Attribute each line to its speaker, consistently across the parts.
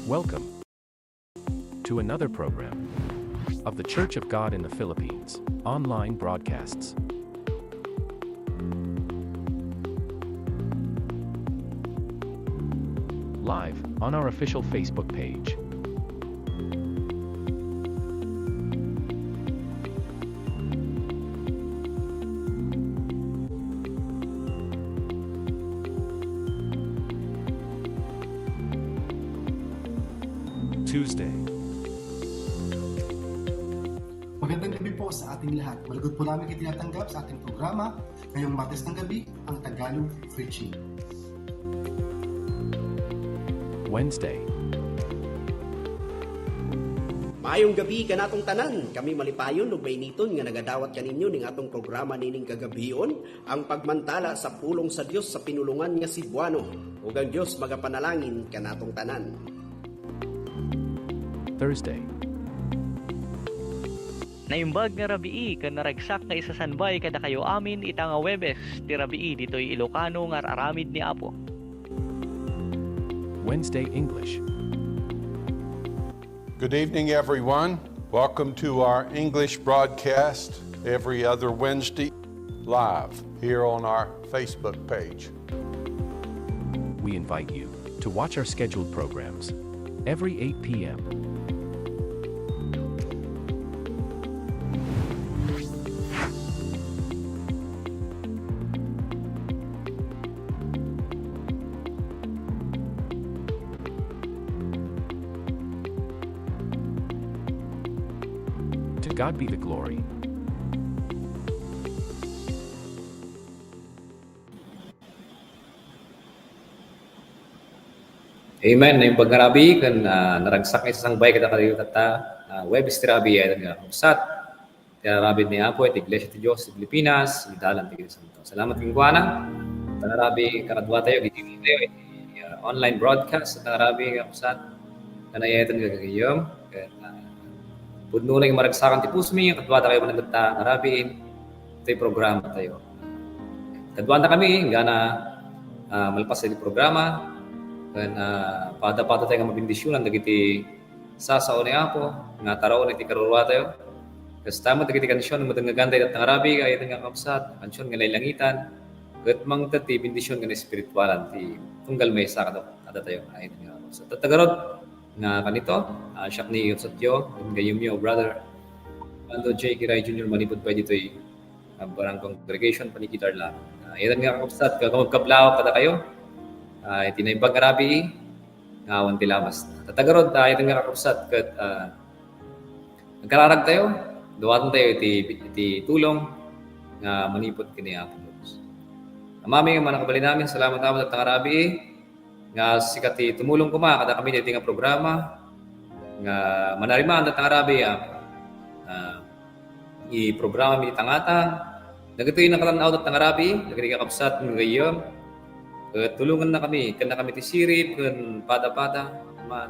Speaker 1: Welcome to another program of the Church of God in the Philippines online broadcasts. Live on our official Facebook page. Tuesday.
Speaker 2: Magandang gabi po sa ating lahat. Malugod po namin kayo tinatanggap sa ating programa ngayong Martes ng gabi, ang Tagalog Preaching.
Speaker 1: Wednesday.
Speaker 3: Maayong gabi kanatong tanan, kami malipayon ug mainiton nga nagadawat kaninyo ning atong programa nining kagabion, ang pagmantala sa pulong sa Dios sa pinulungan nga Cebuano. Ug ang Dios magapanalangin kanatong tanan.
Speaker 1: Thursday.
Speaker 4: Naimbag nga rabii kan naragsak nga isasanbay kada kayo amin ita nga Webes ti rabii ditoy Ilocano nga aramid ni Apo.
Speaker 1: Wednesday English.
Speaker 5: Good evening, everyone. Welcome to our English broadcast every other Wednesday live here on our Facebook page.
Speaker 1: We invite you to watch our scheduled programs every 8 p.m. To God be the glory.
Speaker 6: Amen. Na yung paggarabi kan naragsak ay isang bay kada kayo tata Webes tirabi ay nga usat. Tirabi ni Apo at Iglesia ti Dios sa Pilipinas, idalan ti Santo. Salamat kang kuana. Tarabi karadwa tayo giti tayo online broadcast sa tarabi nga usat. Kanayetan gagayom ket pudno lang maragsakan ti pusmi kadwa tayo managta arabi iti programa tayo. Kadwa na kami gana malpas sa programa. Kan pada-pada tayo nga mabindisyonan dagiti sasao ni Apo nga taraon iti karurwa tayo. Kas tama dagiti kansyon nga madengagantay at ngarabi kay nga kapsat kansyon nga laylangitan ket mangtati bindisyon nga espiritualan ti tunggal maysa kada tayo ay nga sa tatagarod nga kanito siya ni Yosatyo gayum yo brother Ando J. Kiray Jr. manipod pa dito'y barang congregation panikitar lang. Iyan nga kapsat magkablao kada kayo itinay pag-arabi ngawan ti lamas. Tatagarod iyan nga kapsat ket nagkararag tayo duwatan tayo iti tulong nga manipod kini Apo Dios. Amami nga manakabali namin salamat at tangarabi nga sikati tumulong kuma kada kami dito nga programa nga manariman at tangarabi i-programa mi tangata nagatoy na katanaw at tangarabi nagri kakabsat ng gayom tulungan na kami ti sirip ken pada-pada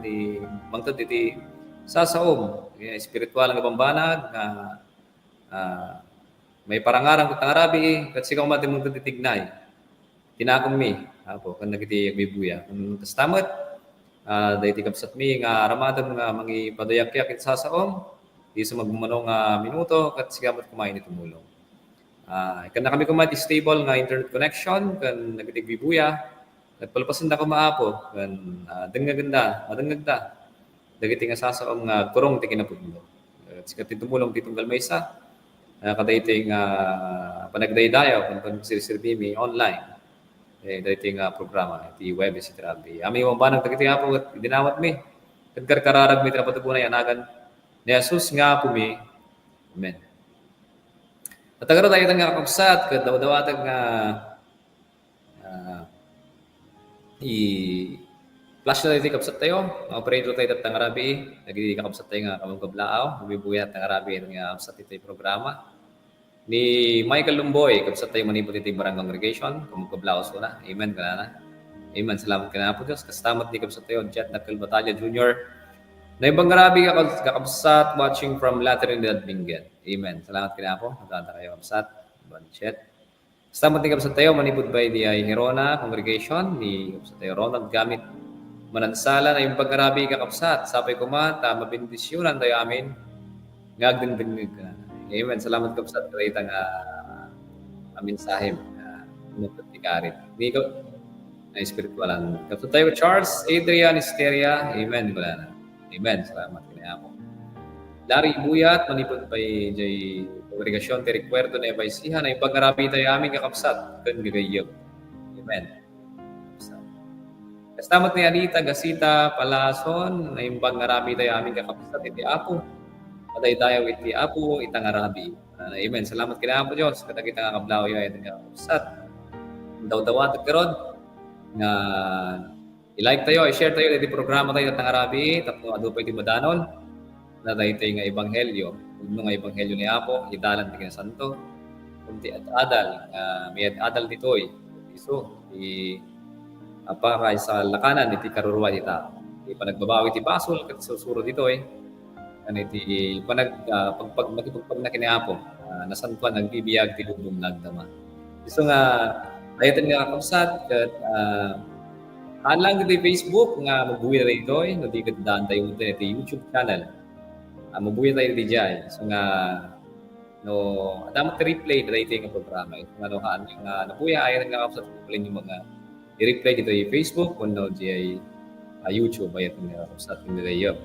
Speaker 6: ni mangtad iti sasaom espiritual nga pambanag nga may parangarang ket tangarabi ket sigaw mati mong titignay tinakom mi Apo kan nagiti agbibuya kas tamet dayti kapsat mi nga ramadan nga mangi padayak-yak iti sasaom di sa magmano nga minuto ket sigamat kumain iti tumulong. Kan na kami kumati stable nga internet connection kan nagiti agbibuya ket palpasen da ko maapo kan madengagda dagiti nga sasaom nga kurong ti kinapudno. Sikat ti tumulong ti tunggal maysa kadayti nga panagdaydayaw kan sirsirbi mi online. Dating programa iti Webes iti rabi. Ami mo banang dagiti Apo ket dinawat mi. Ket karkararag mi trapatugunay anagan ni Jesus nga pumi. Amen. Tatagaro tayo nga kapsat ket dawdawatag nga flash na iti kapsat tayo. Operator tayo tatang rabi. Dagiti kapsat tayo nga kamong kablaaw. Bibuyat nga rabi nga kapsat iti programa. Ni Michael Lumboy, kapsat tayo manipot iti barang congregation, kumugablaos ko na. Amen ka na. Amen. Salamat ka na po Diyos. Kastamat ni kapsat tayo, Jet Nakil Batalya Jr. Na ibang garabi kakapsat watching from Lateranidad Benguet. Amen. Salamat ka na po. Magkanta kayo kapsat. Jet. Kastamat ni kapsat tayo, manipot by di Hirona congregation, ni kapsat tayo Ronald Gamit Manansala na yung pagkarabi kakapsat. Sapay kumata, mabindisyonan tayo amin. Ngagdindingnig ka. Amen. Salamat kapsat. Kaitang amin sahib. Nagpatikarit. Hindi ko na spiritualan. Kapsat tayo Charles, Adrian, Hysteria. Amen. Wala na. Amen. Salamat. Kaya ako. Larry Buyat, manipod pa jay kongregasyon, ti rekwerdo na ibaysihan na yung pagkarabi tayo amin kakapsat. Kan gagayab. Amen. Kastamat ni Anita, Gasita, Palason, na yung pagkarabi tayo amin kakapsat, iti Apo. Patay tayo iti Apo, itang arabi. Amen. Salamat kina Apo Diyos. Kata kita nga kablaw yun, itang kakapsat. Daw-dawat at karon nga i-like tayo, i-share tayo iti programa tayo itang arabi. Tapos ado pa iti madanon. Na tayo nga ebanghelyo. Kung nga ebanghelyo ni Apo, idalan ti kinasanto. Kunti at adal. May adal dito'y. Iso. Para sa lakanan iti karuruwa ita. Iti panagbabawi iti basol ket susuro dito Kan iti pagpag na kiniapo nasantuan nagbibiyag ti lubong nagdama. Iso nga ayatan nga kapsat ket lang iti Facebook nga mabuhi na dito no di ket daan tayo iti YouTube channel. Mabuhi tayo di diay. So nga no adamat replay dito nga programa. Ito nga no haan nga nabuhi ayatan nga kapsat kulin yung mga i-replay dito yung Facebook, kuno di YouTube, ayat nga sa ating nilayab.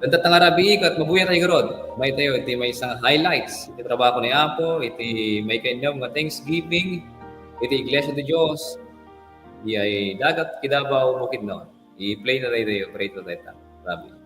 Speaker 6: Ganda tang arabi, at mabuhay tayo garod. May tayo, iti may isang highlights. Iti trabaho ni Apo, iti may kanyang mga Thanksgiving, iti Iglesia de Dios, ay dagat kidabaw mukid noon. I-play na tayo, pray to tayo. Arabi.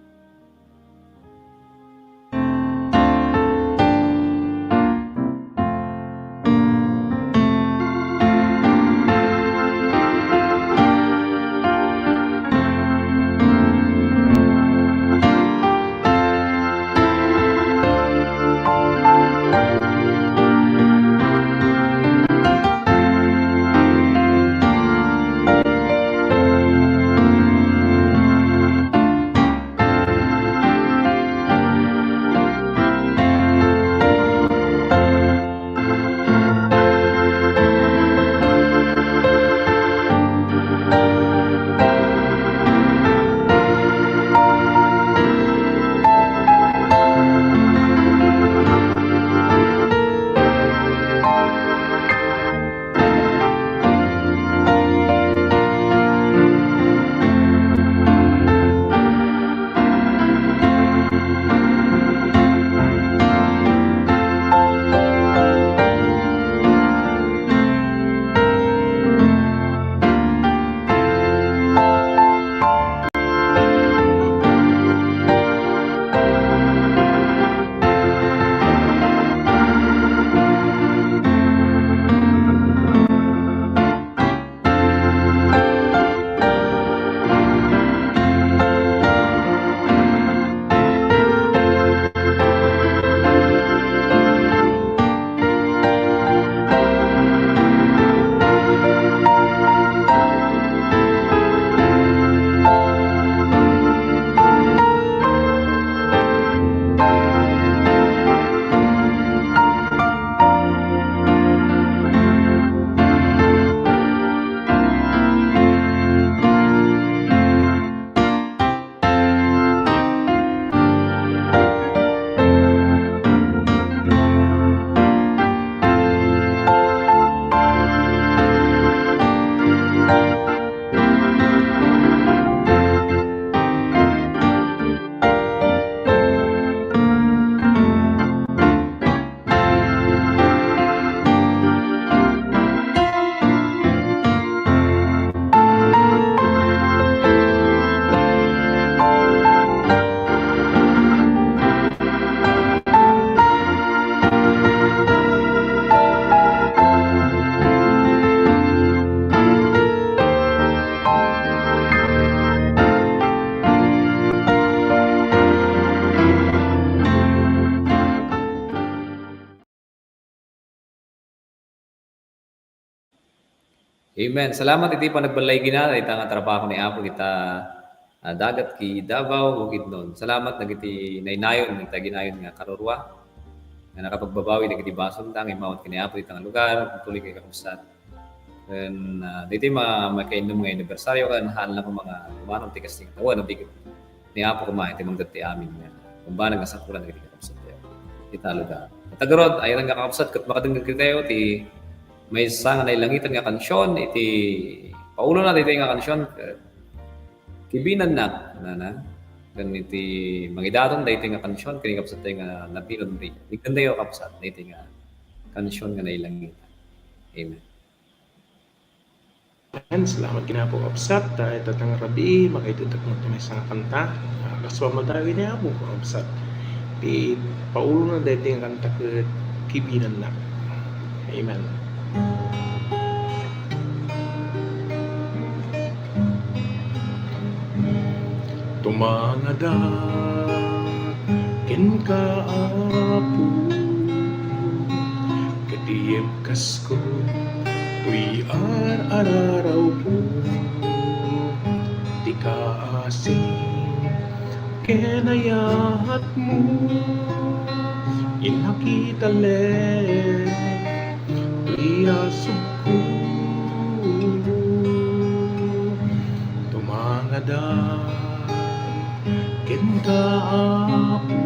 Speaker 6: Amen. Salamat iti panagbalay gina ita nga trabaho ni Apo kita dagat ki Davao ug idnon. Salamat nagiti naynayon ita ginayon nga karurwa. Nga nakapagbabawi nagiti bason tang imawat kini Apo ita nga lugar tuloy kay kakabsat. Then, dito yung mga kainom nga anibersaryo kan hal na mga manong tikas ting tawa na bigit ni apo kumain timang dati amin nga kung ba nagasakulan nga kapsat tayo italo da tagarod ay nga kapsat kat makadengeg tayo ti may sang na ilangitan nga kansyon iti paulo na dito nga kansyon kibinan na dan iti mangidaton dito nga kansyon kini kapsat tayo nga napilon ri iganda yo kapsat dito nga kansyon nga nailangitan. Amen.
Speaker 7: Salamat ginapo kapsat ito tang rabi makaitutak mo ito may isang kanta kaswa madawin niya po kapsat di paulo na dahil yung kanta kibinan na. Amen. Tumangada ken kaapo kadiyem kasko tuy araraw po di kaasing kenayat mo inakita le tuy asog ko tumangada ken kaapo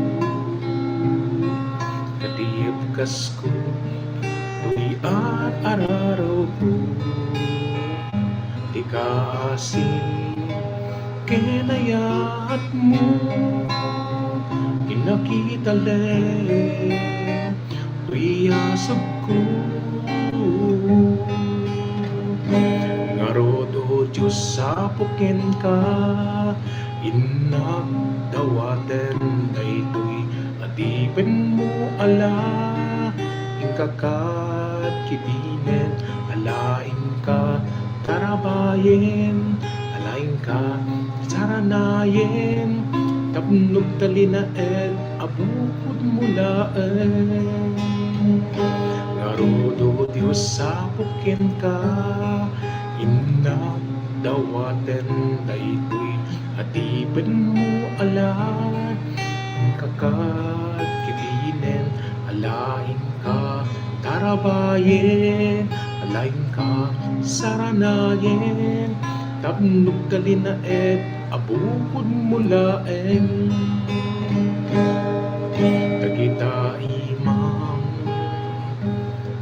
Speaker 7: kadiyem kasko at araraw po di kaasing kenayat mo inakita le tuy asog ko ngarod o Diyos sapukin ka inak dawaten daytoy adipen mo ala ingkakat kibinen alain ka tarabayen alain ka saranayen tapnog talinaed abukod mulaen ngarudo Diyos sapukin ka inak dawaten daytoy adipen mo ala ingkakat kibinen alain ka tarabayen alain ka saranayen tapnog talinaed abukod mulaen tagita imang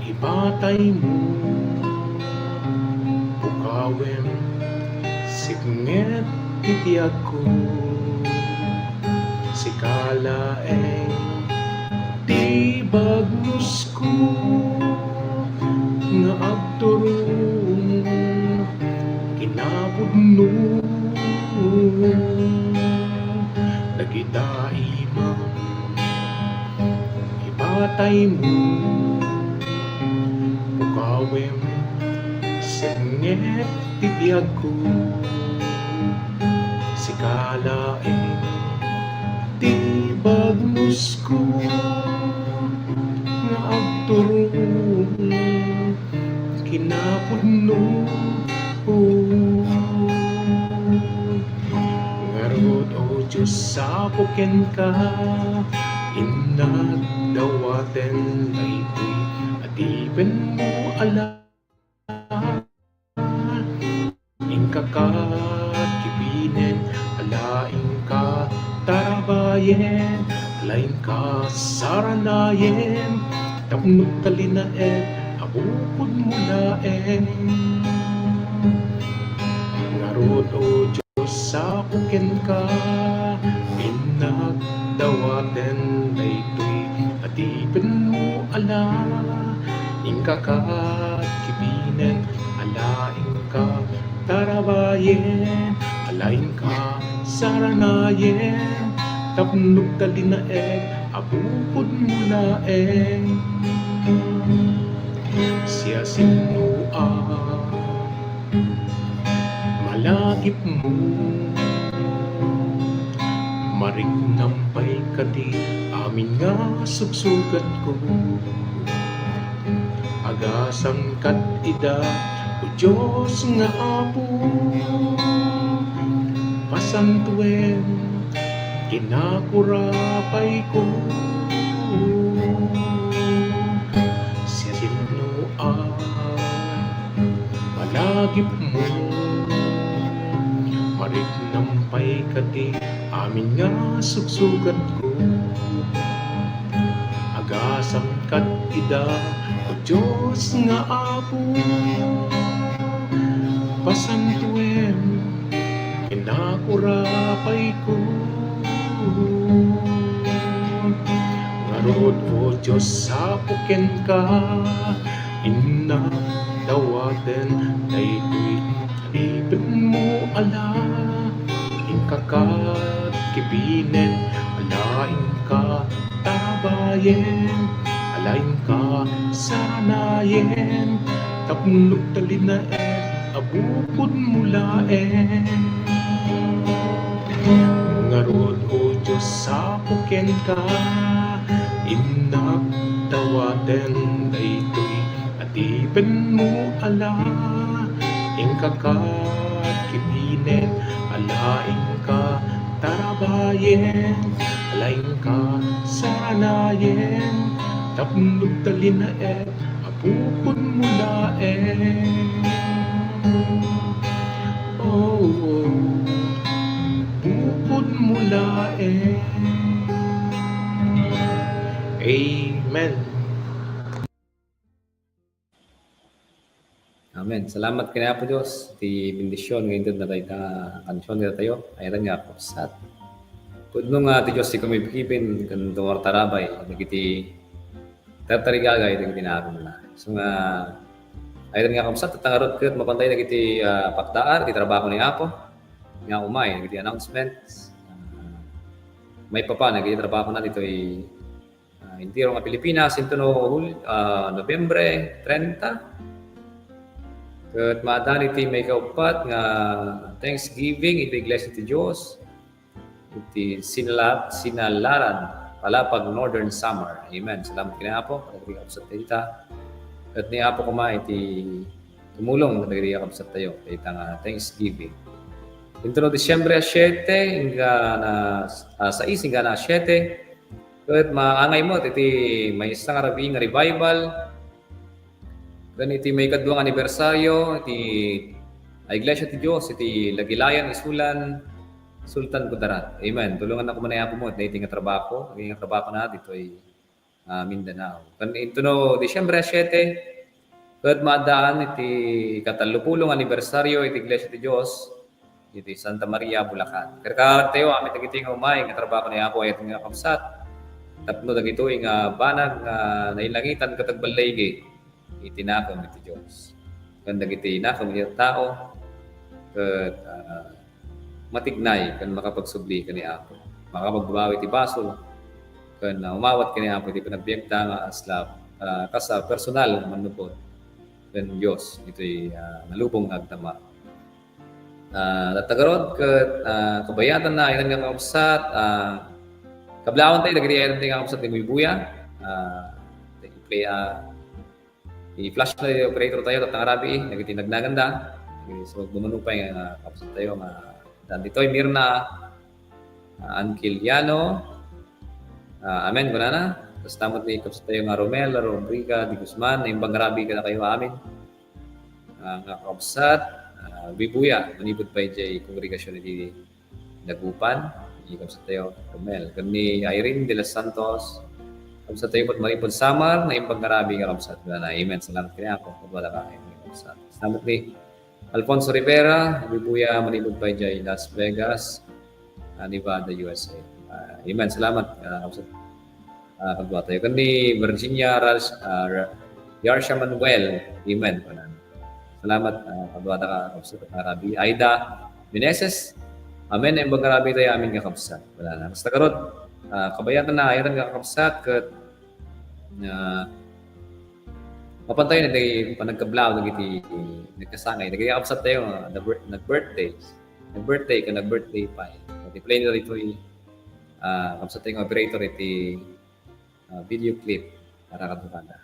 Speaker 7: ibatay mo pukawem signget itiag ko sikalaeng di bagus ko nga agturong kinapudno nagita imang ibatay mo pukawem senget tibiyag ko sikalaeng di bagus ko nga agturong kinapudno ngarod o Diyos sapuken ka inat dawaten daytoy adipen mo ala ingkakat kibinen alain ka tarabayen alain ka saranayen tapnog talinaed abukod mulaen ngarod o Diyos sapuken ka inak dawaten daytoy adipen mo ala ingkakat kibinen alain ka tarabayen alain ka saranayen tapnog talinaed abukod mulaen siya sinua malagip mo marignampay kadi amin nga sugsugat ko agasam kat ida o Diyos nga apo pasantuen kinakurapay ko siya sinuan lagip mo. Marit nampay kati amin nga sugsugat ko. Agasam kat ida o Diyos nga apo. Pasantuem kinakurapay ko. Ngarod o Diyos sapuken ka. Inadawaten daytoy alipin mo ala. Ingkakat kibinen alain ka tabayen. Alain ka sanayen. Tapnulog talina abukod mula Ngarod o Diyos sapuken ka. Inagdawaten daytoy atipen mo ala. Ingkakat kibinen alain ka tarabayen. Alain ka saranayen. Tapnulog talina abukod mula bukod mula Amen.
Speaker 6: Amen. Salamat kaya po Diyos. Ti bendisyon ngayon na tayo kansyon nila tayo. Ayan nga po sa Pudno nga ti Diyos ti kumibikipin kan tumor tarabay. Nagiti tatarigagay nagiti na ako na. So nga ayan nga kamsat tatangarot ket mapantay nagiti pakdaan ti trabaho ni Apo. Nga umay nagiti announcements. May papa nagiti trabaho na dito intiro nga Pilipinas into Nobyembre 30. Ket maadani ti may kaupat nga Thanksgiving iti Iglesia ti Dios. Iti sinalaran palapag Northern Summer. Amen. Salamat kina Apo. Pagkakabsat sa tita. At ni Apo kuma iti tumulong na pagkakabsat tayo. Ita nga Thanksgiving. Ito no Disyembre 7 hingga na sa hingga na 7. Kat maangay mo iti may isang arabi nga revival. Ganiti may kadwang anibersaryo iti Iglesia ti Dios iti Lagilayan Isulan Sultan Kudarat. Amen. Tulungan ako manaya po mo at naiting trabaho. Ang trabaho na dito ay Mindanao. Ito no Disyembre 7 kat maadaan iti katalupulong anibersaryo iti Iglesia ti Dios iti Santa Maria, Bulacan. Kaya tayo amit nagiting umay nga trabaho na ako ay nga kamsat. Tapno dagito nga banag nga nailangitan katagbalay itinakam iti Dios. Kan dagiti nakam iti tao ket matignay kan makapagsubli kani Apo. Makapagbabawi ti basol kan umawat kani Apo iti panagbiagta nga aslap kasa personal manupod kan Dios ito'y nalubong agtama. Natagarod ket kabayatan na ilan nga kausat kablawan tayo dagiti ilan nga kausat ni Buya i-play i-flash na yung operator tayo at arabi nagiti nagnaganda so bumanupay nga kausat tayo nga dito'y Mirna Ankiliano amen ko na tapos tamot ni kausat tayo nga Romel Rodriga Di Guzman na yung bangrabi ka na kayo amin nga kausat Bibuya manipod pa yung kongregasyon ni Dagupan kausat tayo Romel kani Irene de los Santos kausat tayo pot maripod Samar na yung bangrabi ka kausat na amen salamat kaya ako wala ka kausat salamat ni Alfonso Rivera, Bibuya, manipod pa dyan Las Vegas, Nevada, USA. Amen. Salamat. Kadwa tayo. Kandi Virginia Yarsha Manuel. Amen. Salamat. Kadwa tayo Arabi. Aida Meneses. Amen. Ang bang-Arabi tayo amin kakabsat. Wala na. Basta karot. Kabayatan na ayaran kakabsat. Kat mapantay na tayo panagkablaw nagiti nagkasangay nagkakapsat tayo nag-birthday ka nag-birthday pa iti play na rito kapsat tayo operator iti video clip para katukanda.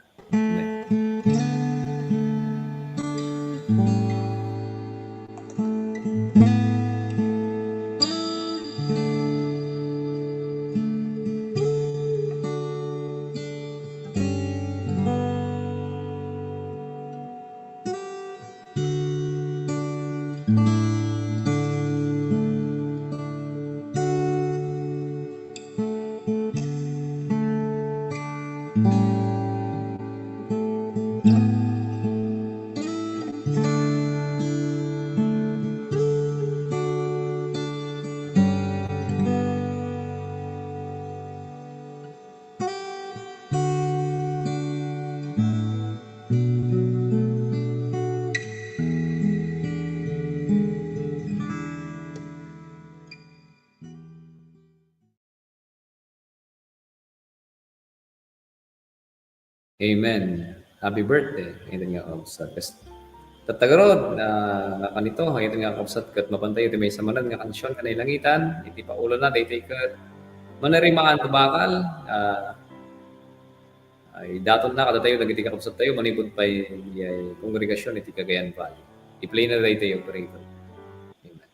Speaker 6: Amen. Happy birthday. Ito nga kabsat. Tatagarod nga kanito, ito nga kabsat kat mapantay ito may samanan nga kansyon kanay langitan, iti paulo na daytoy kat manarimaan tabakal, ay daton na kada tayo dagiti kakabsat tayo manipod pa yung kongregasyon iti Cagayan Valley. I-play na daytoy operator. Amen.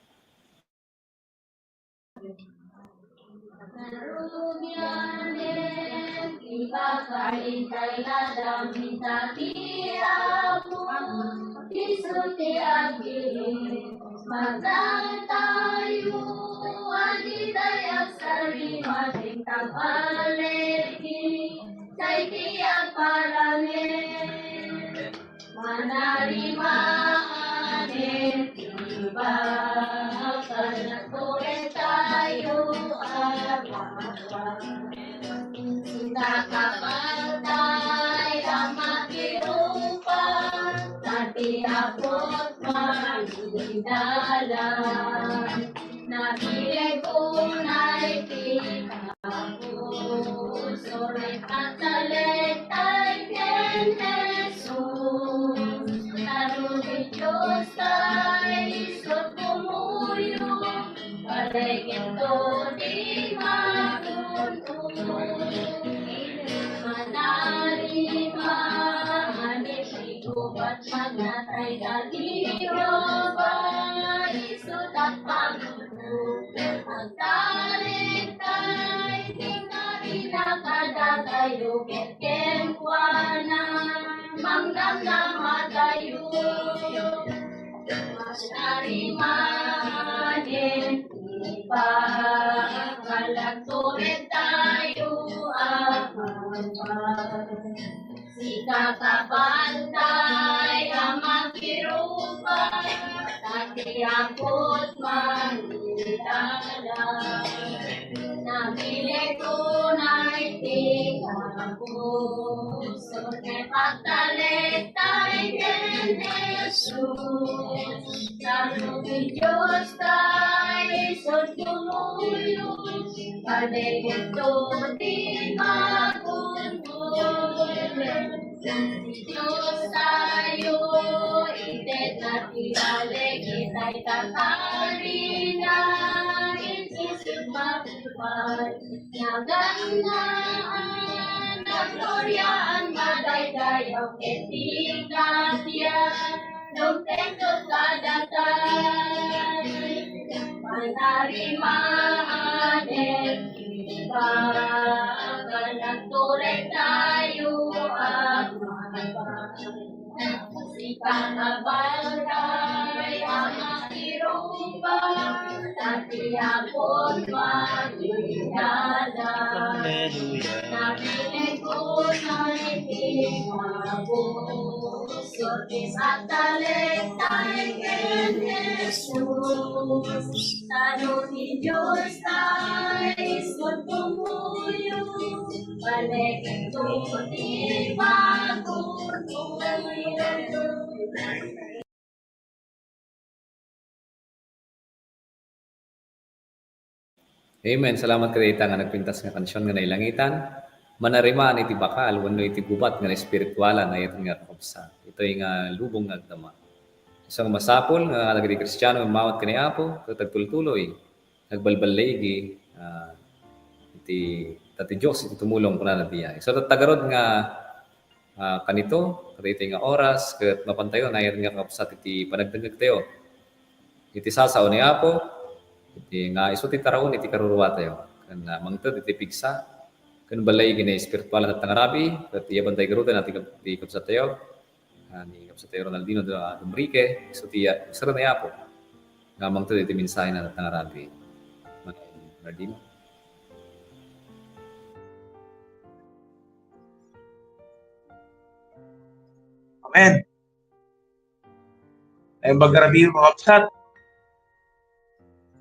Speaker 8: Magdang tayo, alidayak sarima, tingkang palegi, kay tiyak paramin, manarimaan, iba, kanatuloy tayo, nakapantay ang makirupan, natiapot magdalan, nabilig ko na'y puso, nagkatalegtay ken Jesus, narugit Diyos tayo, isot kumuyo, paligid to di maguntuloy. At magnatay daliyo ba isut at pagulog magtaligtay tingari na kadagayo ken kuana mangnamnama tayo manarimanin iba kalagtulit tayo si kakapantay ang magkirupan, natiakot manitala. Nabilig ko na'y tingapos, sunay pagtaligtay ken Jesus. Narugit Diyos tayo, isot kumuyo, paligid to di maguntuloy. Diyos tayo, itet na tiyalig, ita'y kakarina, isisip matupad, naganaan, nagloryaan, madaydayaw, ketigatyan, lumtentot kadatay, manarimaan, iba, nagtuloy tayo, si kakabantay ang makirupan, natiapot magdala. Nabinig ko na'y tingapos, sortis at taligtay ken Jesus. Tanunin Diyos tayo, isot kumuyo, paligid to di maguntuloy.
Speaker 6: Amen. Salamat kadita nga nagpintas nga kansyon nga nailangitan. Manarimaan iti bakal, wano iti gubat nga espiritualan na itong nga kapsa. Ito yung lubong nga agdama. Isang masapol nga nagdi Kristiyano mawat kani Apo, katagtultuloy, nagbalbalegi, iti tati Diyos iti tumulong ko na nabiya. So tagarod nga kanito, kadito nga oras, kat mapantayo na nga kapsat iti panagdagag tayo. Iti sasaw ni Apo, iti nga iso ti taraon iti karuruwa tayo. Kan mangted iti pigsa, kan balay gina espiritual at tangarabi, kat iyabantay garutan at iti kapsat tayo. Ni kapsat tayo Ronaldino Dumrique, iso ti isara na Apo. Nga mangted iti mensahe na tangarabi. Ronaldino.
Speaker 7: Amen. Ay bagrabi mga kapsat.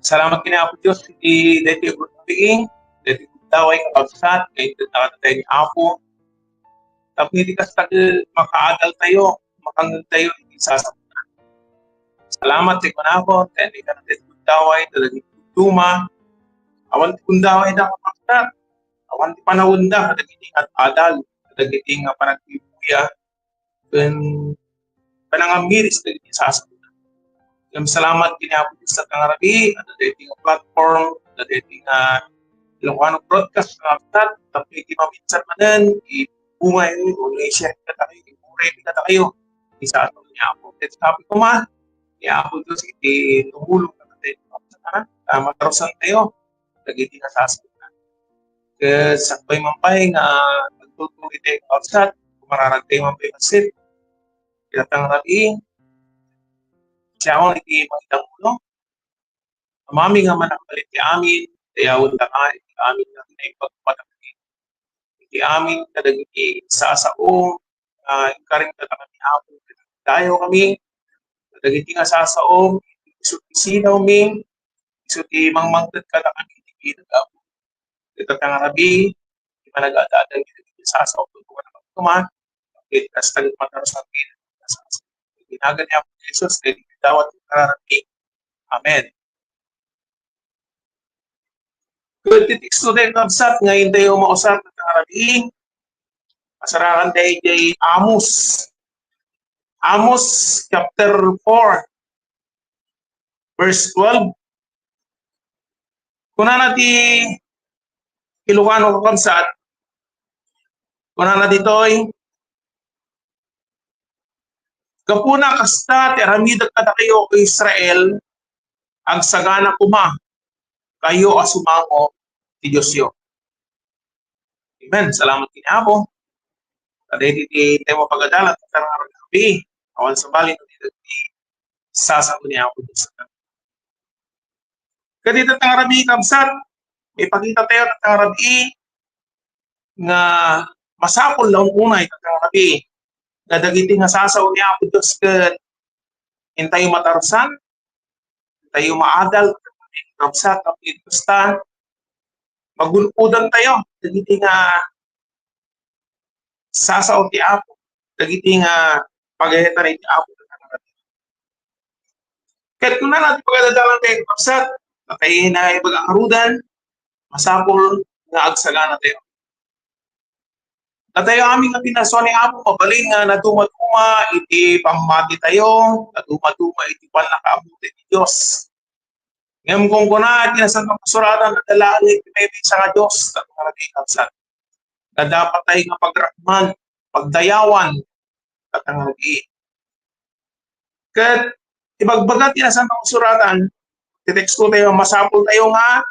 Speaker 7: Salamat kina Apo Diyos iti daytoy pagbiing, daytoy daway kapsat kay tatatay ni Apo. Tapos hindi kastag makaagal tayo, makangag tayo iti sasapunan. Salamat sa kuna Apo, kaya hindi ka na daytoy daway, talagang tuma. Awan ti kundaway na kapsat. Awan ti panahon da kadagiti at adal. dagiti nga panagbibuya ken panangamiris dagiti sasakutan. Ngem salamat kini Apo Dios sa tangarabi at dagiti nga platform, dagiti nga Ilocano broadcast nga abtat, tapos maminsan manan ibungay o i-share ka tayo, i-ready ka tayo. Isa ato niya Apo. Let's happy ko man. Niya Apo Dios iti tumulong ka natin. Matarosan tayo. Dagiti nga sasakutan. Sa pay mampay nga nagtutuloy tayo outside, kumararagtay mampay masit. Kilatang rabi, siya ako iti magitang ulo. Amami nga manakalit ti amin, tayawon ta ka, iti amin nga naipagpatagin. Iti amin kadagiti sasaong, ikaring tataka ni Apo, tayo kami, kadagiti nga sasaong, isut isinaw mi, isut imangmangtad ka na kami, iti pinag-apo. Ito nga rabi, di manag-adadan iti sasaong, tutuwa na magtuman, iti kastalit mataros ng pinag-asasaong. Ginagan niya po Jesus, iti dawat yung kararabi. Amen. Good titik student kabsat, ngayon tayo mausap at kararabi. Masarakan tayo kay Amos. Amos chapter 4, verse 12. Kuna natin Ilocano kabsat, kuna na ditoy, kapuna kasta ti aramid kada kayo o Israel ang sagana kuma kayo asumango ti Diyos yo. Amen. Salamat kini Apo. Kada iti tema pagadalat at ang gabi awan sa bali ti sasago ni Apo Diyos. Kadito tang rabi kabsat, may pakita tayo tang rabi nga masapol lang unay tang rabi. Kadagiti nga sasaw ni Apo Diyos ket hintayo matarsan, hintayo maadal, kapsat, kapit basta, magulpudan tayo, dagiti nga sasaw ti Apo, dagiti nga pagayatan ni Apo. Ket kung na natin pagdadalan tayo kapsat, tayo na ibag-arudan, masapol nga agsagana tayo. Natayo aming nga pinaswa ni Apo, mabalin nga natuma-tuma iti pamati tayo, natuma-tuma iti panakabuti ni Diyos. Ngayon kung kuna, tinasang kapasuratan na dalaan iti may sa nga Diyos, at mga kapsat. Na dapat tayo nga pagrakman, pagdayawan, at ang nag-i. Kat ibagbaga tinasang kapasuratan, titeksto tayo, masapol tayo nga,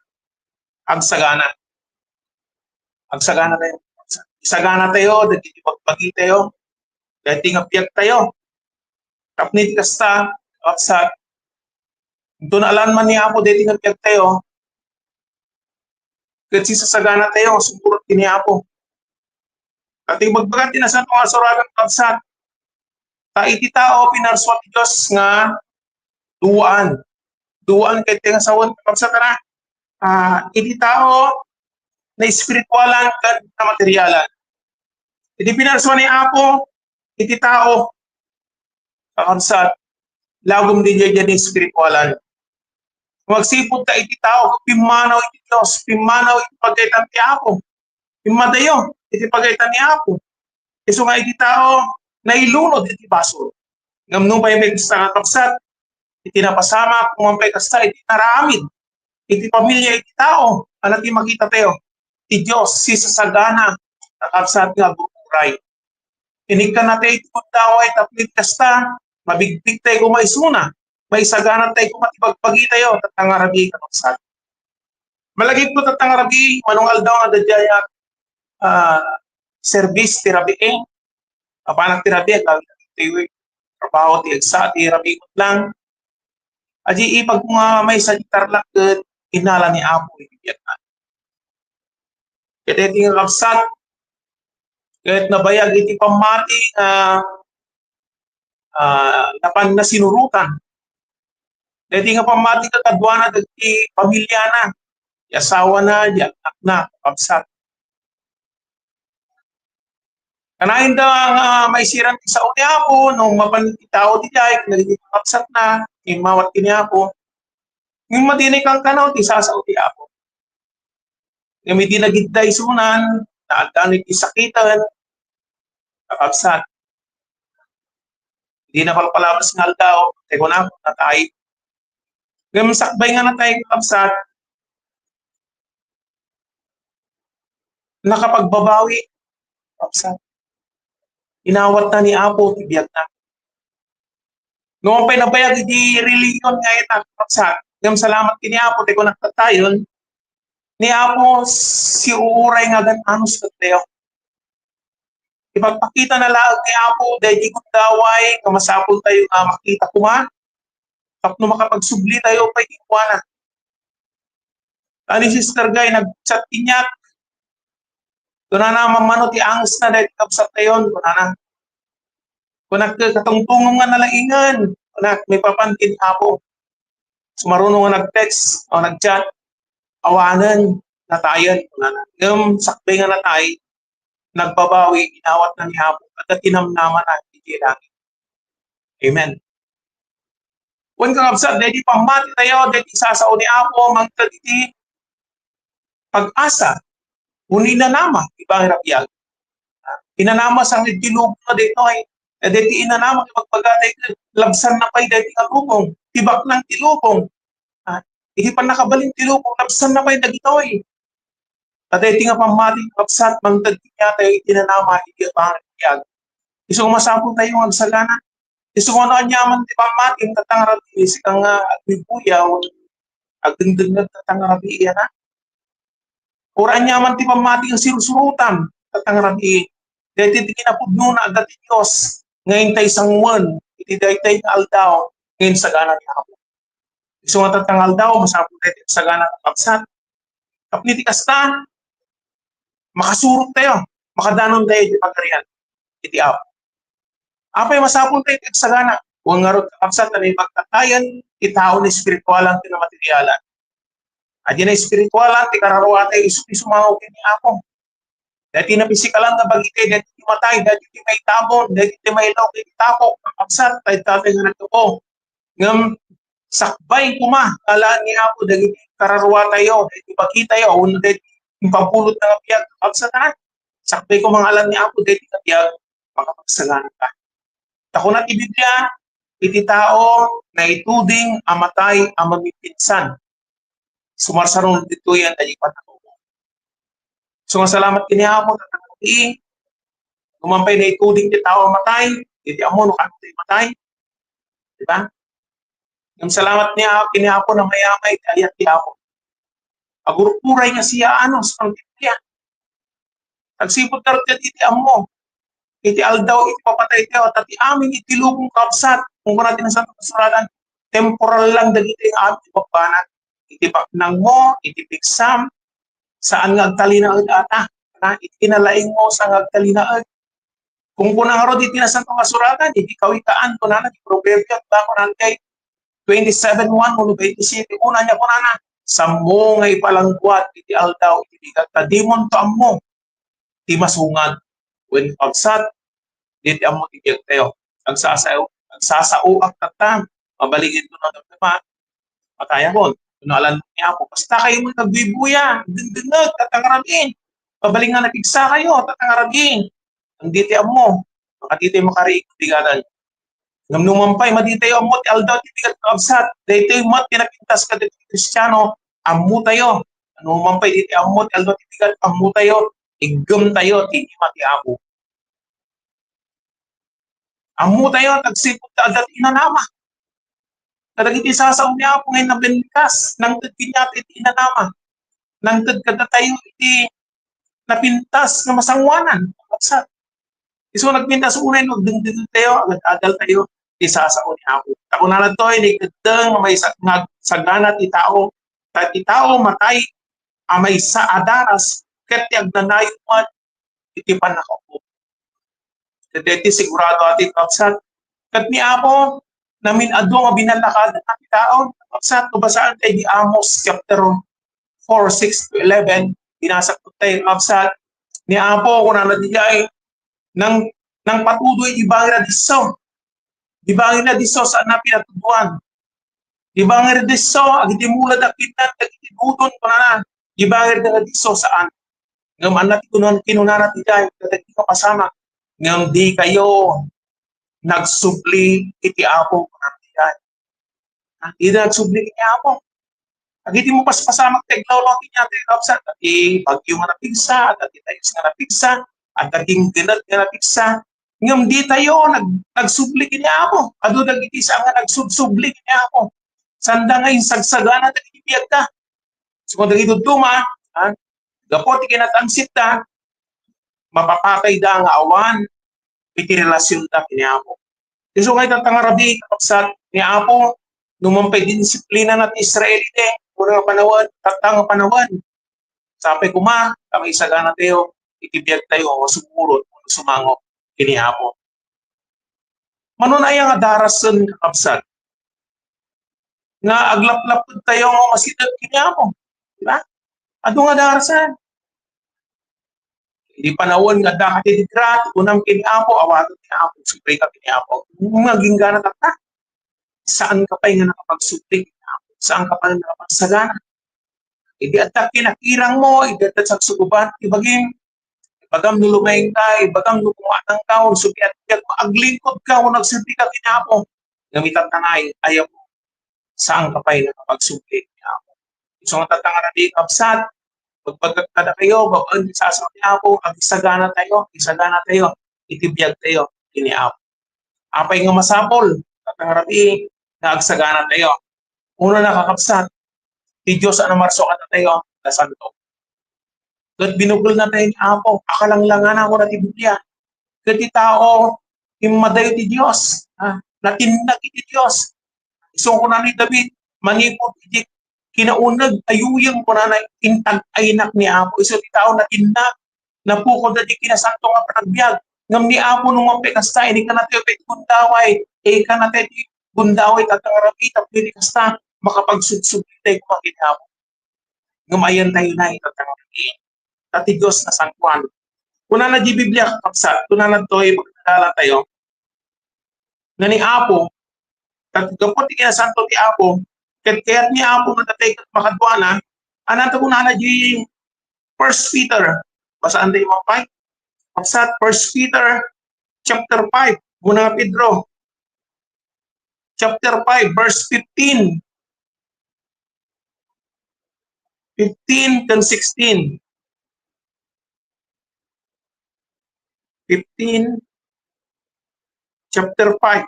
Speaker 7: agsagana. Agsagana tayo. Isagana tayo, dagiti pagbagi tayo, dagiti nga piyak tayo. Kapnit kasta, kapsat, doon alam man ni Apo, dagiti nga piyak tayo, kasi sasagana tayo, sumurot ni Apo. At ibagbagat na sa mga suratan kapsat, ta iti tao, pinarswat Diyos nga, duwaan. Duwaan kay tinga sawan kapsat na, iti tao, na espiritualan kan na materialan. Iti pinarswa ni Apo, iti tao, kakabsat, lagom din dyan espiritualan. Magsipod ka iti tao, pimanaw iti Diyos, pimanaw iti pagkaitan ni Apo, pimadayo, iti pagkaitan ni Apo. Iso nga iti tao, nailunod iti basol. Ngamnong pa yung may gusto kakabsat, iti napasama, kumampay kasta, iti naramid, iti pamilya, iti tao, alat yung makita tayo. Ti Diyos, si sasagana, nakapsat nga bukuray. Inig ka na tayo itutaway, taplit kasta, mabigpig tayo kumaisuna, may sagana tayo kumatibagpagi tayo, tatangarabi kapsat. Malagay po tatangarabi, manungal daw nga dadyaya service ti rabi kapanak ti rabi, trabaho ti egsa, ti rabi kot lang. Aji ipag mga may sagitarlak, inala ni Apo, ibigyan na. Kaya iti nga kapsat, kahit nabayag iti pamati napan na sinurutan. Kaya iti nga pamati kakadwa na iti pamilya na, yasawa na, anak na, kapsat. Kanahin daw ang may sirang sa ni Apo, nung mapaniti tao di jay, nagiging kapsat na, imawat ni Apo. Yung madinig kang kanaw, ti sasaw ti Apo. Kami dinagitday sunan, naagdanit isakitan, kakabsat. Hindi na palapalabas ng aldaw, teko na, natay. Ngayon, sakbay nga na tayo kakabsat, nakapagbabawi, kakabsat. Inawat na ni Apo, tibiyag na. Noong pa'y nabayag, di reliyon ngayon na kakabsat. Ngayon, salamat kini Apo, teko na tatayon, ni Apo, si uuray nga gananos ka tayo. Ipagpakita na laag ni Apo, dahil di ko daway, kamasapol tayo nga makita ko nga, tapno makapagsubli tayo, pa'y ikuana. Ani Sister Guy, nag-chat inyak, kung na mamano ti angas na dahil kapsat tayo, kung na kung katungtungong nga nalaingan, kung may papantin Apo, sumarunong nga nag-text o nag-chat, awanan, natayan, kung na ngayon, sakbay nga natay, nagbabawi, inawat na ni Apo, at tinamnaman na hindi langit. Amen. Kung kakabsat, dahil pamati tayo, dahil isasao ni Apo, magkagiti, pag-asa, kung inanama, ibang rabyag. Inanama sa dilubong na dito ay, dahil inanama, magpagkatay, labsan na pa'y dahil kalubong, tibak ng tilubong, hindi pa nakabaling tilubong, labsan na pa'y dagito ay. At dahil nga pamati, kakabsat, magkagiti niya tayo, itinanama, hindi ibang rabyag. Iso kumasapong tayo ang sagana. Iso kung ano anyaman di pamating tatangarabi, sikang agbibuyaw, agdengdeng na tatangarabi iyan na. Ora anyaman di pamating sirusurutan, tatangarabi. Dahil hindi kinapudno na agad Diyos, ngayon tayo sangwan, iti dahil tayo aldaw, ngayon sagana ni Apo. Iso nga tatangal daw, masapong tayo sagana ng pagsat. Kapniti kasta, makasurot tayo, makadanon tayo di pagkarihan, iti Apo. Apay masapon tayo sagana. Huwag nga rin kakabsat na may pagtatayan, itao na espiritualan, tinamaterialan. At yan na espiritualan, tikararawa tayo, isumangaw kini Apo. Dahil tinapisikalan na bagitay, dahil timatay, dahil may tabon, dahil may ilaw, kini Tapo, kakabsat, tayo tatay nga nagtuko. Ngam, sakbay kuma, kalaan ni Apo, dahil kararawa tayo, dahil ibagi tayo, dahil yung pampulot na ngapiyag, kakabsat na. Sakbay ko mga alam ni Apo, dahil ngapiyag, makapagsalangan ka. Tako na Biblia, iti tao na ituding amatay ang mamipinsan. Sumarsarong dito yan, dahil patako. So nga salamat kini Apo, tatangki, gumampay na ituding ti tao amatay, iti amo no kanto matay. Diba? Yung salamat niya, kini Apo na mayamay, ayat ti Apo. Agurupuray nga siya, sa Biblia. Nagsipot ka rin iti amo. Iti aldaw, iti papatay tayo, at iti aming itilubong kapsat, kung natin ang Santong Kasuratan, temporal lang dagiti ang aming ipapanan. Iti baknang mo, iti piksam, saan nga agtalinaag ata, iti nalaing mo sa agtalinaag. Kung kunang harod iti na Santong Kasuratan, iti kawikaan, kunana, iti proverbio, at bako natin 27:1, mula 27, una niya kunana, sa mo ngay palangguat, iti aldaw, iti bigat, tadimon to amo, iti masungad. When pagsat, dito ang matibiyag tayo. Agsasao ang tatam, mabaligid ko na naman, mataya ko, tunalan niya ako. Basta kayo mo nagbibuya, dindinag, tatangaragin. Mabaling nga napigsa kayo, tatangaragin. Ang dito ang mo, makatito yung makariig, bigadan. Ngam numampay, maditayo ang mo, ti aldaw, ti bigat kaabsat. Dito yung mat, pinapintas ka dito Kristiyano, amu tayo. Numampay, dito ang mo, ti aldaw, ti bigat, amu tayo. Igam tayo, hindi mati ako. Amu tayo, tagsipot ta agad inanama. Kadagiti sasaw niya ako ngayon na benlikas, nang tadkin niya iti inanama. Nang tadkada tayo iti napintas na masangwanan. So nagpintas unay, nagdengdeng tayo, agad-agal tayo, iti sasaw niya ako. Ako na lang to, hindi kadang may sagana ti tao. Ti tao matay, may sa adaras, ket agnanayo man iti panakapo. Deti sigurado ati kapsat. Ket ni Apo namin adu nga binalakad ang taon. Kapsat basaan tayo di Amos chapter 4:6-11. Binasa ko tayo kapsat. Ni Apo kung nanadiyay nang patuloy ibangin na diso. Ibangin na diso saan na pinatuduan. Ibangin na diso agiti mula dakitan agiti budon ko na. Ibangin na diso saan. Ngam anak ko nun kinunanat nila, katag ko kasama, ngam di kayo nagsubli iti Apo kunandiyan. Di na nagsubli iti Apo. Agiti mo paspasamak teglolo niya ti kapsat ati bagyo nga napigsa at ati tayo nga napigsa at ating dinat nga napigsa. Ngam di tayo nagsubli kini Apo. Adu dagiti sa nga nagsubli kini Apo. Sanda nga yung sagsagana dagiti biyag ta. So kung dagiti tuma, gapot ikinatangsit ta, mapapatay da nga awan iti relasyon ta kini Apo. So ngayon tatangarabi kapsat ni Apo numampay din disiplina natin Israelite muna nga panawan, tatang panawan. Sapay kuma, kami isagana tayo, itibiyag tayo, sumurot, sumango, kini Apo. Manunaya nga darasan kapsat nga aglaplap tayo nga masidag kini Apo. Diba? Ado nga darasan. Hindi panahon nga dakati digrat, unang kini Apo, awato kini Apo, supray ka kini Apo. Mga ginggana ta. Saan ka pa nga nakapagsupray kini Apo? Saan ka pa nakapagsagana? Hindi at kinakirang mo, hindi at sagsuguban, ibagim nulumayng ka, ibagam nulumatang ka, subiat ka, aglingkod ka, nagsabi ka kini Apo. Gamitan tanay, ayaw mo. Saan ka pa yung nakapagsupray kini Apo? So, ang tatangaran di kapsat, pagpagkakada kayo, babaan di sa asang ni Apo, isagana tayo, itibiyag tayo, kini Apo. Apay nga masapol, tatangaran di, na agsagana tayo. Una nakakapsat, ti Diyos ano marso ka na tayo, na santo. Kat binugol na tayo ni Apo, akalanglangan ako na ti Biblia. Kat ti tao, imadayo ti Diyos, natinag ti Diyos. Isong ko na ni David, manipot iti kinaunag, ayuyang ko na intag aynak ni Apo. Iso ti tao natinag, napukod na di kinasanto nga panagbiag. Ngam ni Apo nung mapikasta, ini ka na tayo pet gundaway, ka na tayo gundaway tatangarabi, tapili kasta, makapagsubsubitay ko makita mo. Ngamayan tayo na itatangarabi. Tati Diyos na sangkuan. Kuna na di Biblia kapsat, kuna na to'y magkakala tayo, na ni Apo, kapot di kinasanto ti Apo, kaya't ni Apo natatay makadwana, ananta kuna na di 1 Peter, basaan tayo mapay, kapsat 1 Peter chapter 5, muna Pedro, chapter 5, verse 15. 15 and 16. 15, chapter 5.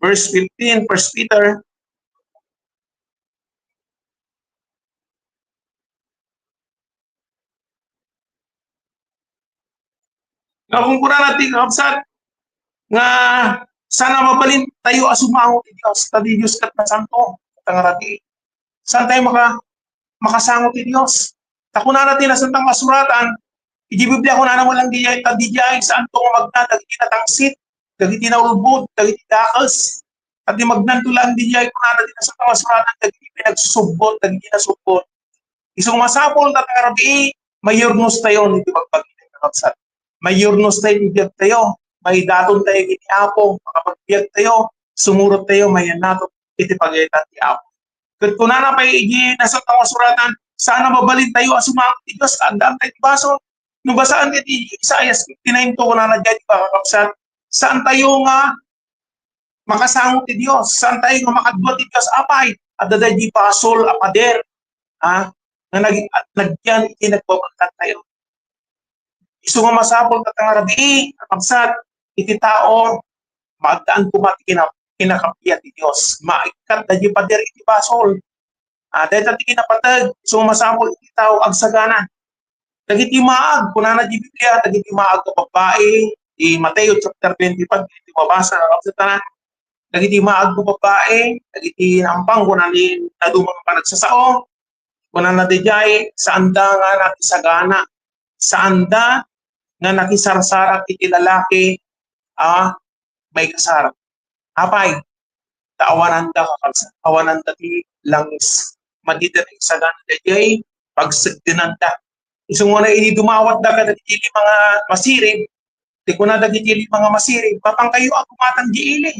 Speaker 7: Verse 15, 1 Peter. Nga kung kuna natin kapsat, nga sana mabalin tayo asumango ti Diyos, tadi Diyos kat na santo, tangarati. Saan tayo makasango ti Diyos? Takuna natin na santang kasuratan, iti Biblia ko na walang dijay, tadijay, saan to magna, dagiti natangsit, dagiti naulbod, dagiti dakas, at di magnantulang dijay ko na natin na santang kasuratan, dagiti pinagsusubbot, dagiti nasubbot. Isang masapol na tangarabi, mayurnos tayo, hindi magpagilay na kapsat. Mayurnos tayo, ibiyag tayo, may daton tayo kiti Apo, makapagpiyag tayo, sumurot tayo, mayan nato, iti pagayatan ti Apo. Kaya kung na pa iji nasa tawang suratan, sana mabalin tayo asumang ti Diyos, kaandaan tayo ti baso. Nung basaan ti Isaias 59 to, kung na dyan, kakakapsat, saan tayo nga makasangot ti Diyos, saan tayo nga makadwa ti Diyos, apay, at daday di pasol, apader, na nagyan, iti nagbabagkat tayo. Iso nga masapol katangarabi, kapsat, iti tao, magdaan kumati kinakapiyat ti Diyos. Maikat na di pader iti basol. Dahil tati kinapatag, iso nga masapol iti tao agsagana. Dagiti maag, kunana di Biblia, dagiti maag ka babae, di Mateo chapter 25, iti mabasa na kapsat na. Dagiti maag ka babae, dagiti nampang kunani nadumang panagsasao, kunana di jay, saanda nga natisagana, saanda nga nakisarsarak iti lalaki, may kasarap. Apay, taawanan da kakabsa, awanan da ti langis. Madita na isagan da jay, pagsagdinan da. Isang muna ini dumawat da ka dagiti mga masirib, di ko na dagiti mga masirib, papang kayo ako matang di ili.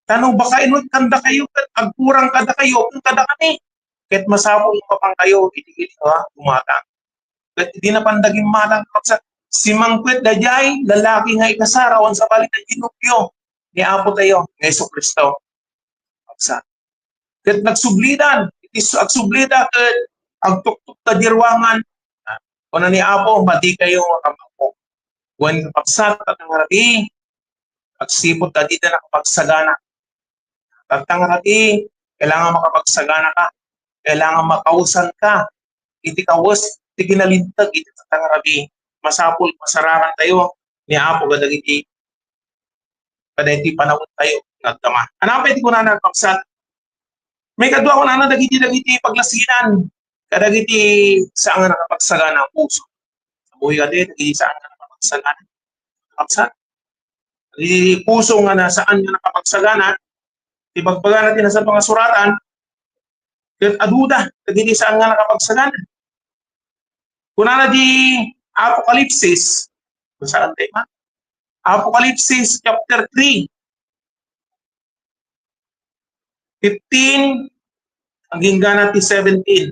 Speaker 7: Tanong baka inod kanda kayo, agkurang kada kayo, kung kada kami. Kahit masapong papang kayo, iti ili, umatang. Kat di na pandaging malang kapsat. Si Mangkwet dayay, lalaki nga ikasarawan sa balik na ginupyo. Ni Apo tayo, ng Yesu Kristo. Kapsat. Kat nagsublidan, itis agsublida kat agtuktok ta dirwangan. Kung ni Apo, mati kayo kamako. Kung kapsat at ang harapi, agsipot ta di na nakapagsagana. Tatang harapi, kailangan makapagsagana ka. Kailangan makausan ka. Iti kawas, iti ginalintag, iti tatang harapi. Masapul, masararan tayo. Ni Apo, gadagiti. Kadagiti panahon tayo. Nagtama. Anapay iti ko na nagpapsat. May kadwa ko na dagiti paglasinan. Kadagiti saan nga nakapagsagana ang puso. Sabuhay ka din, dagiti saan nga nakapagsagana. Kapsat. Dagiti puso nga na saan nga nakapagsagana. Ibagbaga natin sa mga suratan. Kat aduda, dagiti saan nga nakapagsagana. Kuna na di Apokalipsis, saan tayo ma? Apokalipsis chapter 3. 15 hanggang ganati 17.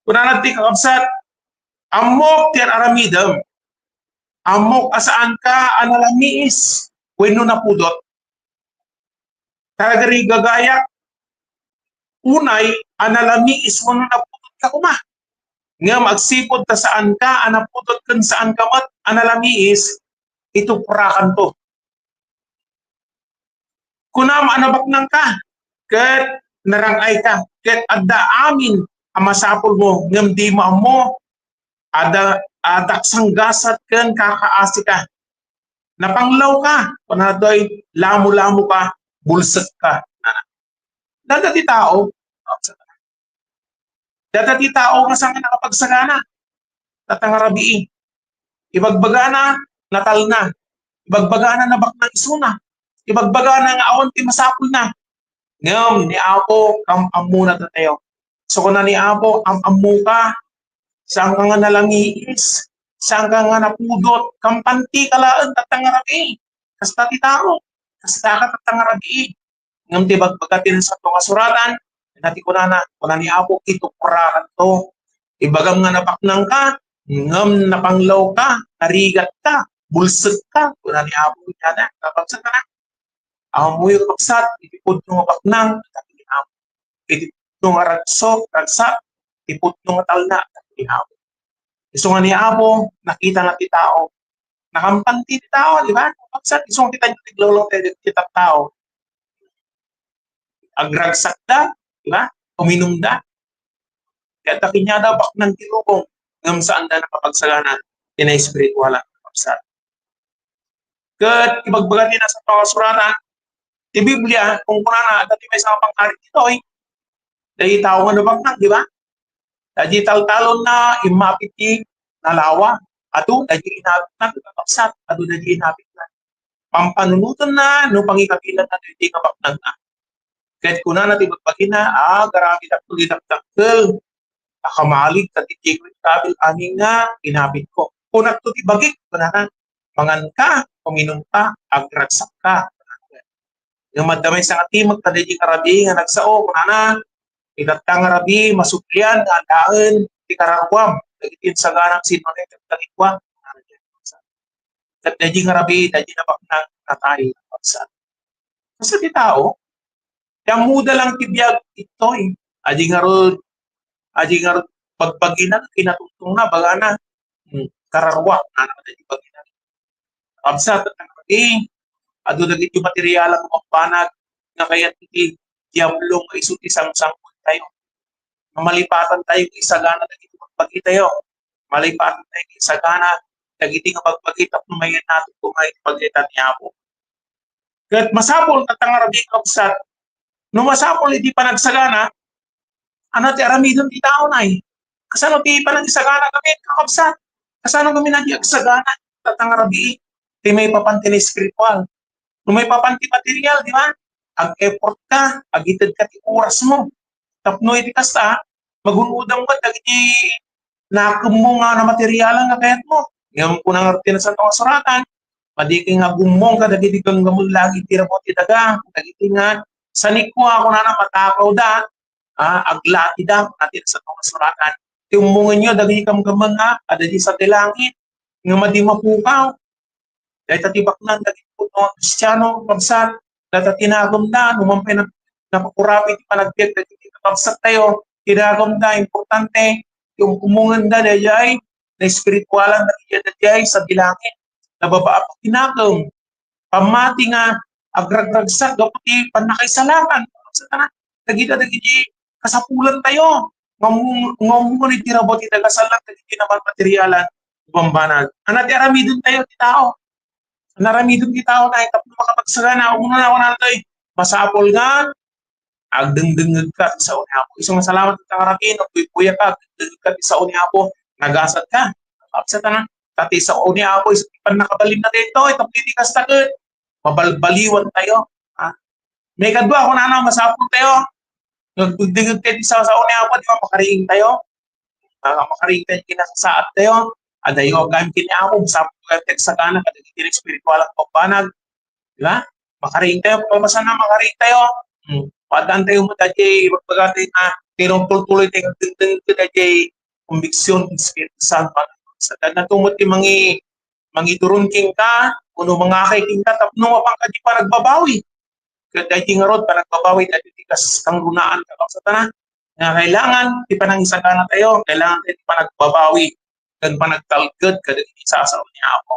Speaker 7: Kuna natin kakabsat, amok tiyan aramidam, amok asaan ka analamiis, wenno na pudot. Tagari gagayak, unay analamiis wenno na pudot ka kuma. Nga magsipod ta saan ka, anapudot kan saan ka mat, analamiis, ito purakan to. Kunam anabak nang ka, ket narangay ka, ket adda amin ang masapol mo, ngam di mo, ada sanggasat ken kakaasi ka. Napanglaw ka, kunadoy lamo-lamo ka, bulsek ka. Dadati tao, dadati tao nga sa nakapagsagana, tatangarabii. Ibagbaga na, natal na. Ibagbaga na nabak ng isuna. Ibagbaga na nga awan ti masapul na. Ngam, ni Apo, kam-amu na tayo. So kung na ni Apo, am-amu ka, saan ka nga nalangiis, saan ka nga napudot, kampanti kalaan, tatangarabii. Kasta ti tao, kasta ka tatangarabii. Ngam, ti bagbaga sa ito kasuratan, nati ko na ni Apo, ito purakan to. Ibagam nga napaknang ka, ngam napanglaw ka, narigat ka, bulsek ka, kuna ni Apo, yana, kapagsak ka na. Ang muyo kapsat, itipod nung baknang, tapi ni Apo. Itipod nung ragsak, itipod nung talna, tapi ni Apo. Iso nga ni Apo, nakita na ti tao. Nakampanti ti tao, di ba? Kapsat, iso nga kita tiglolong kita tao. Agragsak da, di ba? Uminom da. Kaya takin niya da, baknang tirukong, ngam saan da nakapagsagana, tinay spirituala, kapsat. Kat, ibagbaga din na sa pakasuratan, di Biblia, kung kuna na, dati may isang pangkarit dito dahil tao nga nabangkang, di ba? Dahil talon na, imapiti, nalawa, ato, dahil inabit na, kapsat, ato dahil inabit na. Pampanunutan na, no pangikapilan na, hindi kabaknag na. Kahit kuna na, tibagbagin na, garami na, tulidak-dakkel, nakamalig, tatitik, kabil, aning nga, inabit ko. Kung to tibagik, kuna na, mangan ka, kuminom ka, agragsak ka. Yung madamay sa ati, magtadigi karabi, nga nagsao, kunana, itatang karabi, masuplian, nga daan, di kararwam, nagitin sa ganang sinunay, tagtagikwa. Tadigi karabi, dadi na baknang natay. Kasi di tao, yung muda lang tibiyag ito Adi nga ro, pagpaginan, kinatutong na, baga na, kararwa, na nakadagi paginan. Absat, ado dagiti material ang magpanag nga kaya iti diablo nga isuti sang-sangkot tayo. Malipatan tayo isagana dagiti pagpagi tayo. Malipatan tayo isagana dagiti nga pagpagitap no mayen nato kumay pagitan ni Apo. Ket masapol tatangarabi kapsat. No masapol iti panagsagana ano ti aramidon ti tao nay. Kasano ti panagsagana kami kakapsat. Kasano kami nadi agsagana tatangarabi ti may papantin spiritual. Kung may papanti material, di ba? Ag-effort ka, agitid ka ti oras mo. Tapno iti kasta, magunudang ka, dagiti nakum mo nga na material nga kayat mo. Ngayon po nang arti na sa itong suratan, padiki nga gumong ka, dagiti kang gamul lagi tira mo ti daga, dagiti nga, sanik ko ako na matakaw da, aglatida natin sa mga suratan. Tiumungan nyo, dagay kamgamang adadi sa tilangit, nga madi mapukaw. Dahil tatibak na, dagay po mga Kristiyano, pagsan, dahil tinagom na, numampay na napakurapi, di panagbiag, dahil kapagsak tayo, tinagom na, importante, yung umungan na dahil na espiritualan na dahil sa bilangit, nababa pa tinagom, pamati nga, agragragsak, dapat panakaisalakan, sa tanan, dagita-dagiti, kasapulan tayo, ngamungan ni tirabot, itagasalan, dagiti naman materialan, bambanag. Anati aramidon tayo, ti tao. Naramidon ti tao na, tapos makapagsagana, una na ako natin, masapol nga, agdengdengag ka sa uniapo. Isang salamat at karapin, puya ka, agdengdengag ka sa uniapo, nagasat ka. Kapsa tanan, tati sa uniapo, isang nakabalim na dito, itong titikas takot, mabalbaliwan tayo. May kadwa, kung ano, masapol tayo, nagdengdengag kayo sa uniapo, di ba, makariing tayo, makariing tayo, kinasasaat tayo, adayo gamit niya ako sa teksagana kada kini spiritual at pagbanag, di ba? Makaring tayo, pamasa na makaring tayo. Padaan tayo mo tayo, magpagati na tirong tuloy tayo dinding tayo conviction Espiritu Santo. Sa dagan tumot yung mangiturunking ka, kuno mga kaiting ka, tapno mapang ka di pa nagbabawi. Kaya tayo nga rod pa nagbabawi, tayo tikas kang runaan ka sa tanan. Na kailangan, di pa nang isagana tayo, kailangan tayo di pa nagbabawi. Kan panagtalgad kada isasaw niya ako.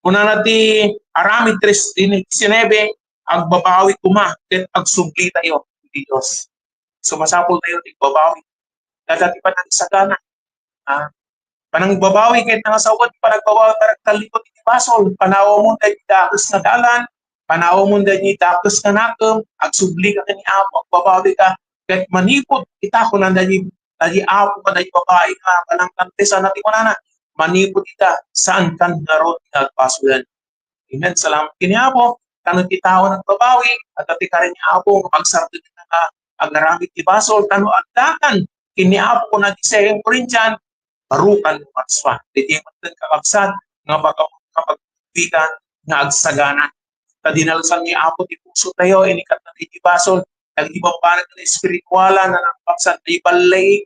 Speaker 7: Una nati aramid 3:19 agbabawi kuma ket agsugli tayo di Dios. Sumasapol tayo di babawi. Dati pa nang sagana. Panang babawi ket nangasawat panagbabawi paragtalikot ti basol. Panawo mo daytoy dakes na dalan, panawo mo daytoy dakes na nakem, agsugli ka kani apo agbabawi ka ket manipod kita kun daytoy apo ka daytoy babae ka kanang kantesa natin kunana. Manipod kita saan kan narod nagpasulan. Amen. Salamat kini Apo. Tanong ti tao nagbabawi at ati ka rin ni Apo pagsarto na agaramit ti basol tano agdakan kini Apo ko na ti 2 Corinthians barukan mo matswa. Diti matan kakabsat nga kapagbigan nga agsagana. Tadinalsan ni Apo ti puso tayo inikat na ti basol nagibang panag na espirituala na nakapagsan na ibalay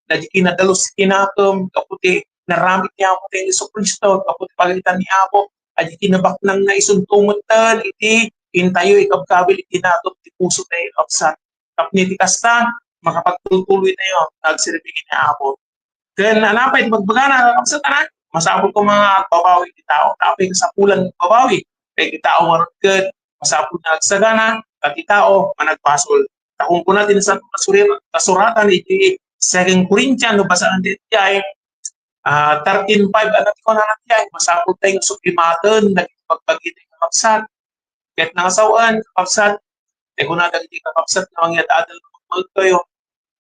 Speaker 7: na di kinadalos kinakom kaputi naramit niya ako tayo sa Kristo, kapag pagalitan ni Apo, at itinabaknang na isuntungutan, iti, intayo, ikabkabil, itinatop, ti puso tayo, kapsat. Kapniti kasta, makapagtutuloy tayo, nagsiribigin ni Apo. Kaya nanapay, magbagana, kapsat na, masapol ko mga babawi ni tao, tapay kasapulan ng babawi, kaya ti tao maragkad, masapol na nagsagana, at ti tao, managpasol. Takong po natin sa kasuratan, iti, 2 Corinthians, no basaan din ay, 13:5 anak ko na natin masapol tayong suplimatan naging pagpagiting kapsat kahit nangasawaan kapsat kung na dagiti kapsat na mangyadadal ng tayo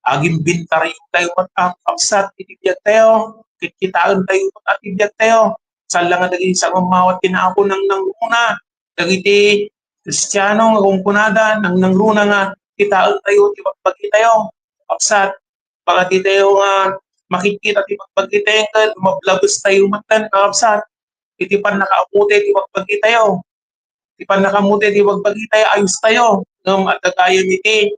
Speaker 7: aging bintaryo tayo at kapsat itibiyag tayo kikitaan tayo at itibiyag tayo sala nga dagiti sa mamawat kinaapo ng una dagiti Kristiyano nga kumpunada ng runa nga kitaan tayo tibagpagi tayo kapsat pagati tayo nga makikita ti pagpagkitayan mablabas tayo matan kapsat iti pan nakaamuti ti pagpagkita tayo iti pan nakamuti ti pagpagkita tayo ayos tayo ngem adagayan iti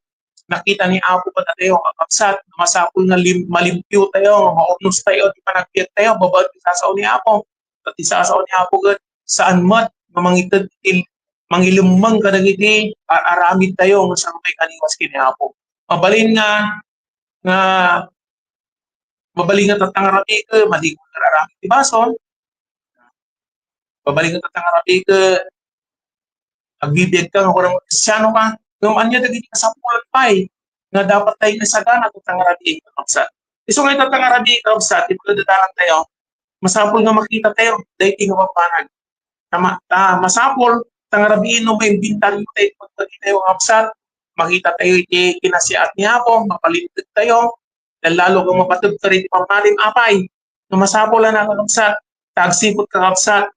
Speaker 7: nakita ni Apo pa tayo kapsat masapul nga malimpyo tayo maurnos tayo ti panagbiag tayo babad ti sasaw ni Apo at ti sasaw ni Apo gud saan mat mamangitid mangilumang kadagiti aramid tayo nga sang may kaniwas kini Apo mabalin nga mabalingan at tangarabi ka, maligong nararami ti basol. Mabalingan at tangarabi ka, agbibiyag ka, kung ng Kristyano ka, kung anya dagiti kasapulan pa nga dapat tayo nasagana at tangarabi ka, kapsat. Iso ngayon at tangarabi ka, kapsat, ipagdadalan tayo, masapol nga makita tayo, dahil nga mapanag. Masapol, tangarabiin no may bintaryo tayo, pagpagkita tayo, kapsat, makita tayo, kinasiat niya ako, mapalintag tayo, lalo kung mapatod ka rin pamalim apay na masapol na kakapsat tagsipot kakapsat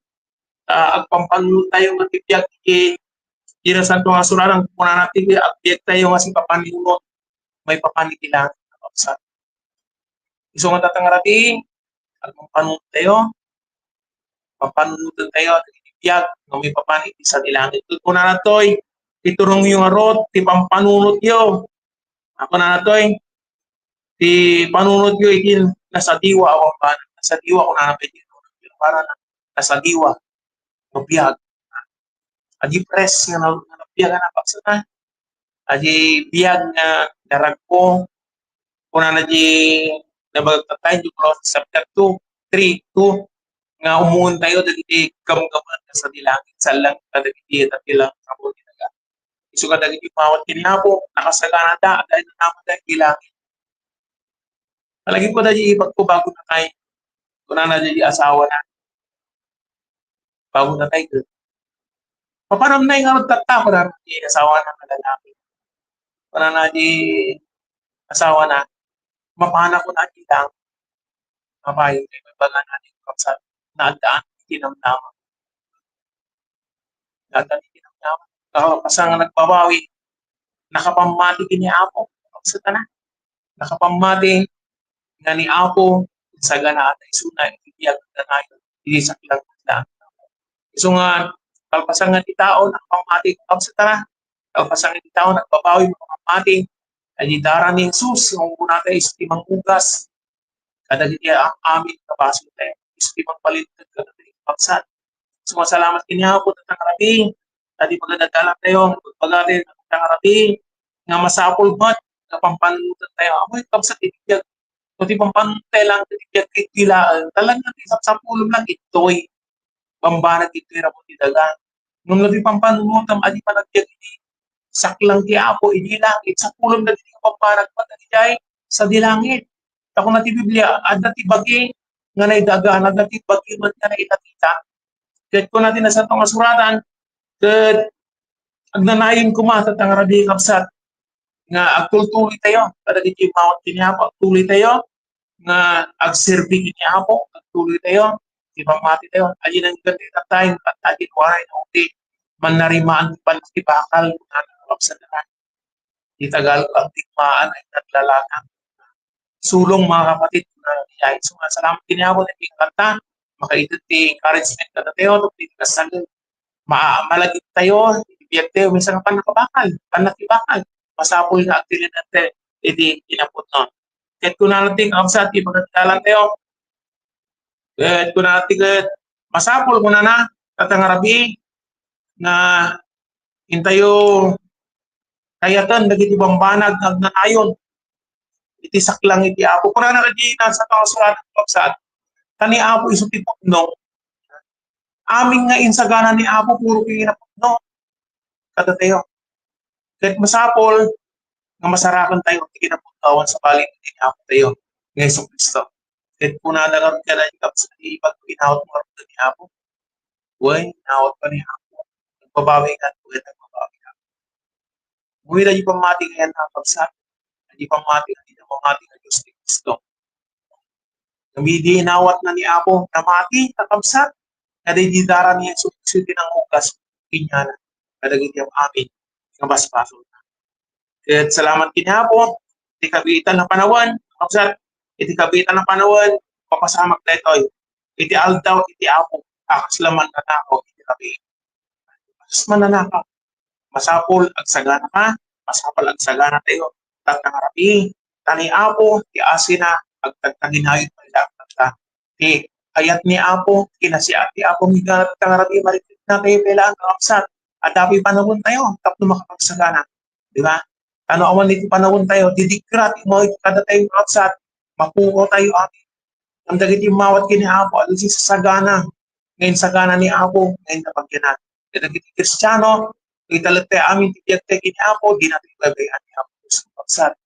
Speaker 7: agpampanunod tayo ng tibiyag irasan ito nga surarang muna natin agpiyag tayo nga si papaninunod may papanitilang kakapsat iso nga tatangarating agpampanunod tayo papanunod tayo at tibiyag nga may papaniti sa nilangit ito na natoy iturong yung arot ti pampanunod yo ako na natoy Ti panunod ko ikin nasa diwa ako ba nasa diwa ko na napit para nasa diwa mabiyag. Adi press nga nabiyag na paksana. Adi biyag nga daragko kuna na di nabagtatay di ko sa chapter 2, 3, 2 nga umuon tayo dagiti gamgaman sa dilangit salang kadagiti at ilang kapon talaga. Isu ka dagiti mawat kinapo nakasagana da dahil naman dahil dilangit. Palagi ko dahil ibag ko bago na tayo. Kuna na di asawa na bago na tayo. Papanam na yung tata ko na di asawa na malalaki. Kuna na di asawa na mapana ko na di lang mapayo kay baga natin sa naadaan tinamtama. Naadaan tinamtama. Kasang nagbabawi nakapamati kini Apo sa tanan. Nakapamati nga ni Apo sa gana at isuna ibiyag na nayo hindi sa kilang lang. So nga kalpasan nga ti tao nakapamati sa tanan. Kalpasan nga ti tao nagbabawi makapamati ay dara ni Jesus kung kuna tayo sa timang ugas kadagiti ang amin kapasin tayo sa timang palintag kadagiti pagsat. So salamat kiniya po ng karating tadi pagdadala tayo pagdadala ng karating nga masapol bat nga pampanunutan tayo amoy kapsat itibiyag kundi pampanutay lang itibiyag itilaan talagang isap sa pulong lang ito'y pambanag ito'y rapot itaga nung labi pampanunutan adi panagbiag iti saklang ti Apo idi langit sa pulong na dito pambanag patagijay sa dilangit ako na ti Biblia adda ti bagi nga naidagan adda ti bagi man nga naitatita ket ko natin nasa tong suratan ket agnanayon ko ma tatang rabi kapsat nga agtultuloy tayo kadagiti mawat kini Apo agtuloy tayo nga agserbi kini Apo agtuloy tayo ti pamati tayo aji nang ganda tayo at aji waray na uti manarimaan pan ti bakal nga kapsat na di tagal ang tikmaan ay naglalakang sulong mga kapatid na niyay. So, salamat kini Apo na kanta makaitot ti encouragement na tayo to ti kasalan malagit tayo ibiyag tayo minsan pa nakabakal panakibakal masapol nga aktilin natin iti inapot no. Ket kun natin ang ti pagkatalan tayo ket kun natin masapol kuna na tatangarabi na intayo kayatan dagiti bambanag nagnanayon iti saklang iti Apo kuna na di nasa surat pagsat tani Apo isu ti putno aming nga insagana ni Apo puro pinaputno kada tayo ket masapol nga masarakan tayo ti kinaputtawan sa balit ni Apo tayo nga Hesus Kristo ket kuna na karon kada sa ipag pinawat mo ni Apo way nawat pa ni Apo nagbabawi ka ket nagbabawi ka buhay di pamati kayan ang pagsat di pamati ang Diyos ni Kristo. Namidi inawat na ni Apo na mati, takabsat, kada di dara niya suti ng ugas, pinyana, kadagiti ang amin, nga baspaso na. Kaya salamat kini Apo, iti kabitan ng panawan, takabsat, iti kabitan ng panawan, papasamak na ito, iti aldaw, iti Apo, akaslaman na ako, iti kabitan. Asman na naka, masapol, agsagana ka, masapol, agsagana tayo, tatangarapi, tani Apo ti asina agtagtaginayod pala ti ayat ni Apo kinasi ati Apo migat tangarabi maritit na tayo pela ang kapsat at dapat panahon tayo tapno makapagsagana di ba ano awan niti panahon tayo didikrat mo kada tayo kapsat mapuko tayo amin ang dagiti mawat kini Apo at si sagana ngayon sagana ni Apo ngayon napagyanat dagiti Kristiyano italat tayo amin tibiyag tayo kini Apo di natin babayan ni Apo sa kapsat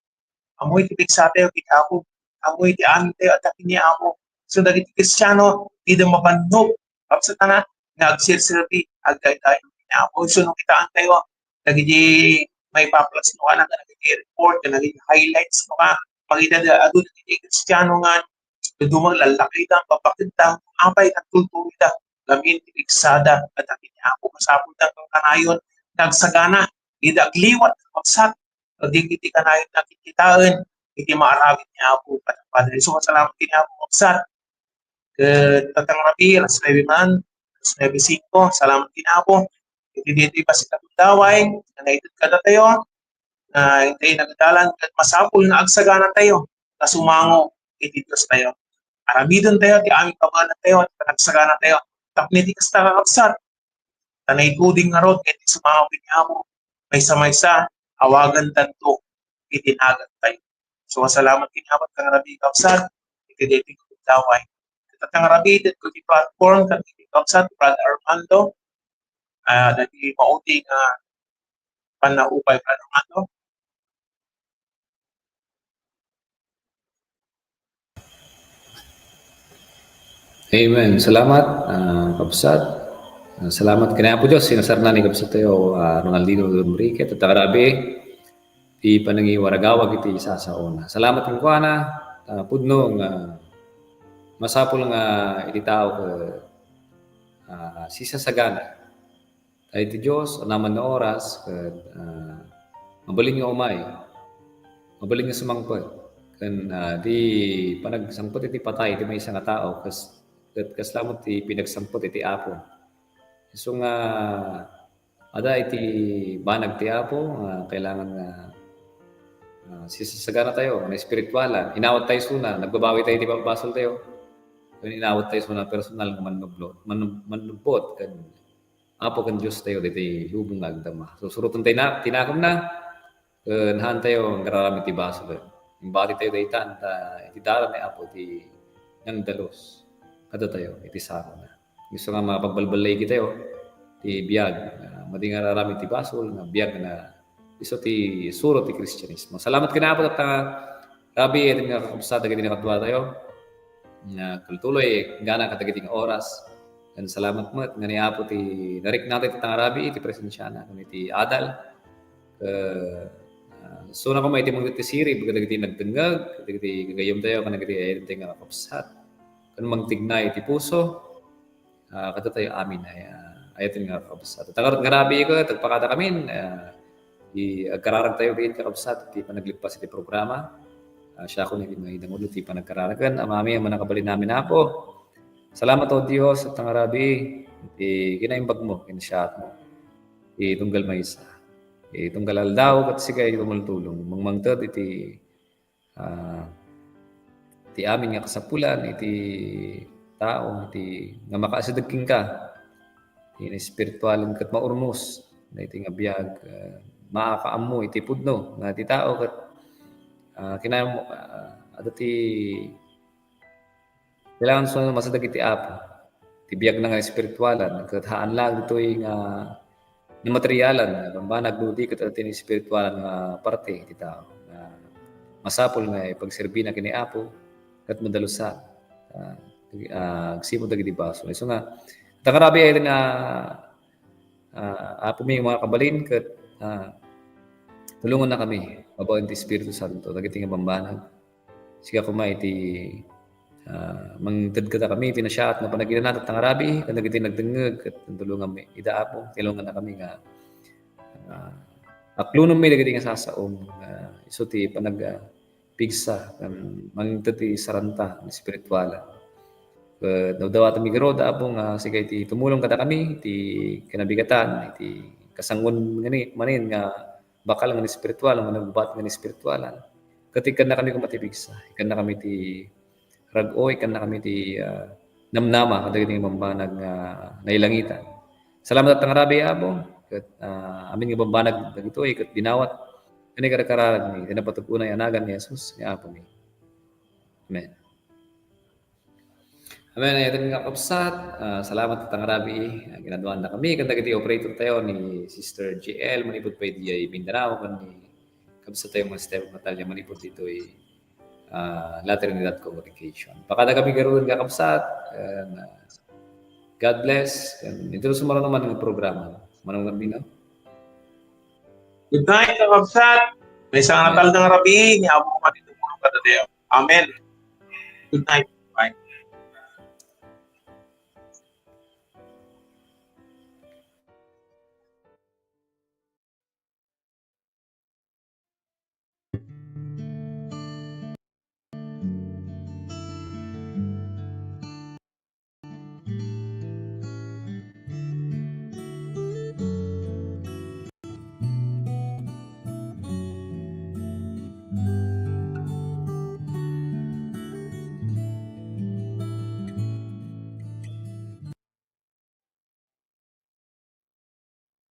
Speaker 7: amoy tibig sa tayo kita Apo amoy ti amin tayo at akin niya Apo so dagiti Kristiyano di na mabannog kapsa tanan nga agsirsirbi agay tayo niya Apo so nung kitaan tayo dagiti may paplas no ka na dagiti report na dagiti highlights no ka makita da adu dagiti Kristiyano nga dumang lalaki da papakita apay at tultuli da gamin tibig sada at akin niya Apo masapul da kang kanayon nagsagana di dagliwat kapsat di kiti kanayon nakikitaan iti maarabit niya Apo Padre. So salamat din Apo Maksat tatang rapi alas 9 man alas 9:05 salamat din Apo iti dito pa si Katudaway na naitid kada tayo na hindi nagdalan at masapul na agsagana tayo kasumango iti Diyos tayo. Aramidon tayo, ti aming kabalan tayo, at panagsagana tayo. Tapni ti kasta kakabsat, tanay tuding nga rod, iti sumangaw mo, maysa-maysa, awagan tanto, itinagan tayo. So, salamat kinabot kang rabi kapsat, iti dating ko daway. Tatang rabi, dit ko di platform, kang iti kapsat, Brother Armando, dati mauting panaupay, Brother Armando.
Speaker 6: Amen. Salamat, Kapsat. Salamat kina po Diyos. Sinasarna ni Kapsat tayo, Ronaldino Enrique, at Takarabi, di panangiwaragawag iti isa sa una. Salamat kong kuana, pudno nga masapol nga iti tao sisasagana. Tayo ti Diyos, naman na oras, mabaling nga umay, mabaling nga sumangpot. Kan di panagsangpot iti patay, iti may isang tao, kaslamot ti pinagsampot iti apo. So nga, ada iti banag ti apo, kailangan nga sisasagana tayo, na espiritualan. Inawat tayo suna, nagbabawi tayo, di ba basol tayo? Inawat tayo suna personal nga manubot, kan apo kan Diyos tayo, diti lubong nga agdama. So surutan tayo na, tinakam na, nahan tayo, ang kararami ti basol. Imbati tayo daytan, iti daran ni apo, ti nang dalos. Kato tayo, iti saro na. Gusto nga mapagbalbalay tayo, ti biyag, madi nga rarami ti basol, nga biyag na iso ti suro ti Kristyanismo. Salamat ka na po at Rabi, ito nga kapsada ka din nakatuwa tayo. Kultuloy, gana katagiting oras. And salamat mo at nga niya po ti narik natin itang Rabi, iti presensya na, iti Adal. So na ko may timong iti siri, pagkatagiti nagtengag, katagiti gagayom tayo, kanagiti ayun tayo nga kapsat. Kung magtignay iti puso, kato tayo amin ay ayatin nga kapsat. At ang Rabi ko, tagpakata kami, agkararag tayo kayo kakabsat, iti panaglipas iti programa. Siya ko naging mahidang ulo, iti panagkararagan. Amami ang manakabalin namin na po. Salamat o Diyos at ang Rabi, iti kinaimbag mo, kinasyaat mo. Iti tunggal maysa. Iti tunggal aldaw, kat sigay tumultulong. Mangmangtad, iti amin nga kasapulan, iti tao, iti nga makasadagking ka. Iti spiritualan kat maurmos, na iti nga biyag, maakaam mo, iti pudno, nga iti tao, kat kinaya mo, adati, kailangan so masadag iti apo. Iti biyag na nga spiritualan, kat haan lang dito nga na materialan, pambanag ludi kat ati ni spiritualan nga parte, iti tao. Masapol nga pagserbi na kini apo, kat madalusa, agsimo dagiti baso. So nga, takarabi ay nga, apo may mga kabalin, kat tulungan na kami, mabawan ti Espiritu Santo, dagiti nga pambanag. Siga kumay ti mangtad ka kami, pinasyaat na panagilan natin ang Arabi, kan dagiti nagdengeg, kat tulungan mi, idaapo, tulungan na kami nga, aklunong may dagiti nga sasaom, iso ti pigsa, kan mangtad ti saranta, espirituala. Nawdawatan mi garo, daapo nga, sige, ti tumulong kada kami, ti kinabigatan, ti kasangon manin nga, bakal nga ni spiritual, nga nagbubat nga ni spiritualan. Katikan na kami kumatibigsa, ikan na kami ti rag-o, ikan na kami ti namnama, kadagiti nga mambanag nga nailangitan. Salamat at ang Arabi, Abo, kat amin nga mambanag dagito, kat dinawat, kani karakararag ni, tinapatugunay anagan ni Jesus, nga Apo mi. Amen. Amen. Ayatin nga kapsat. Salamat at ang Arabi. Ginaduan na kami. Kandagiti operator tayo ni Sister GL. Manipod pa di Mindanao. Ni kapsat tayo mga Step Natalia. Manipod dito ay Lateranidad Congregation. Pakada kami garoon nga kapsat. God bless. Ito sumaran naman ng programa. Manong kami na.
Speaker 7: Good night, kakabsat. May isang natal ng Rabi, ni Abo matitulong ka tayo. Amen. Good night. Bye.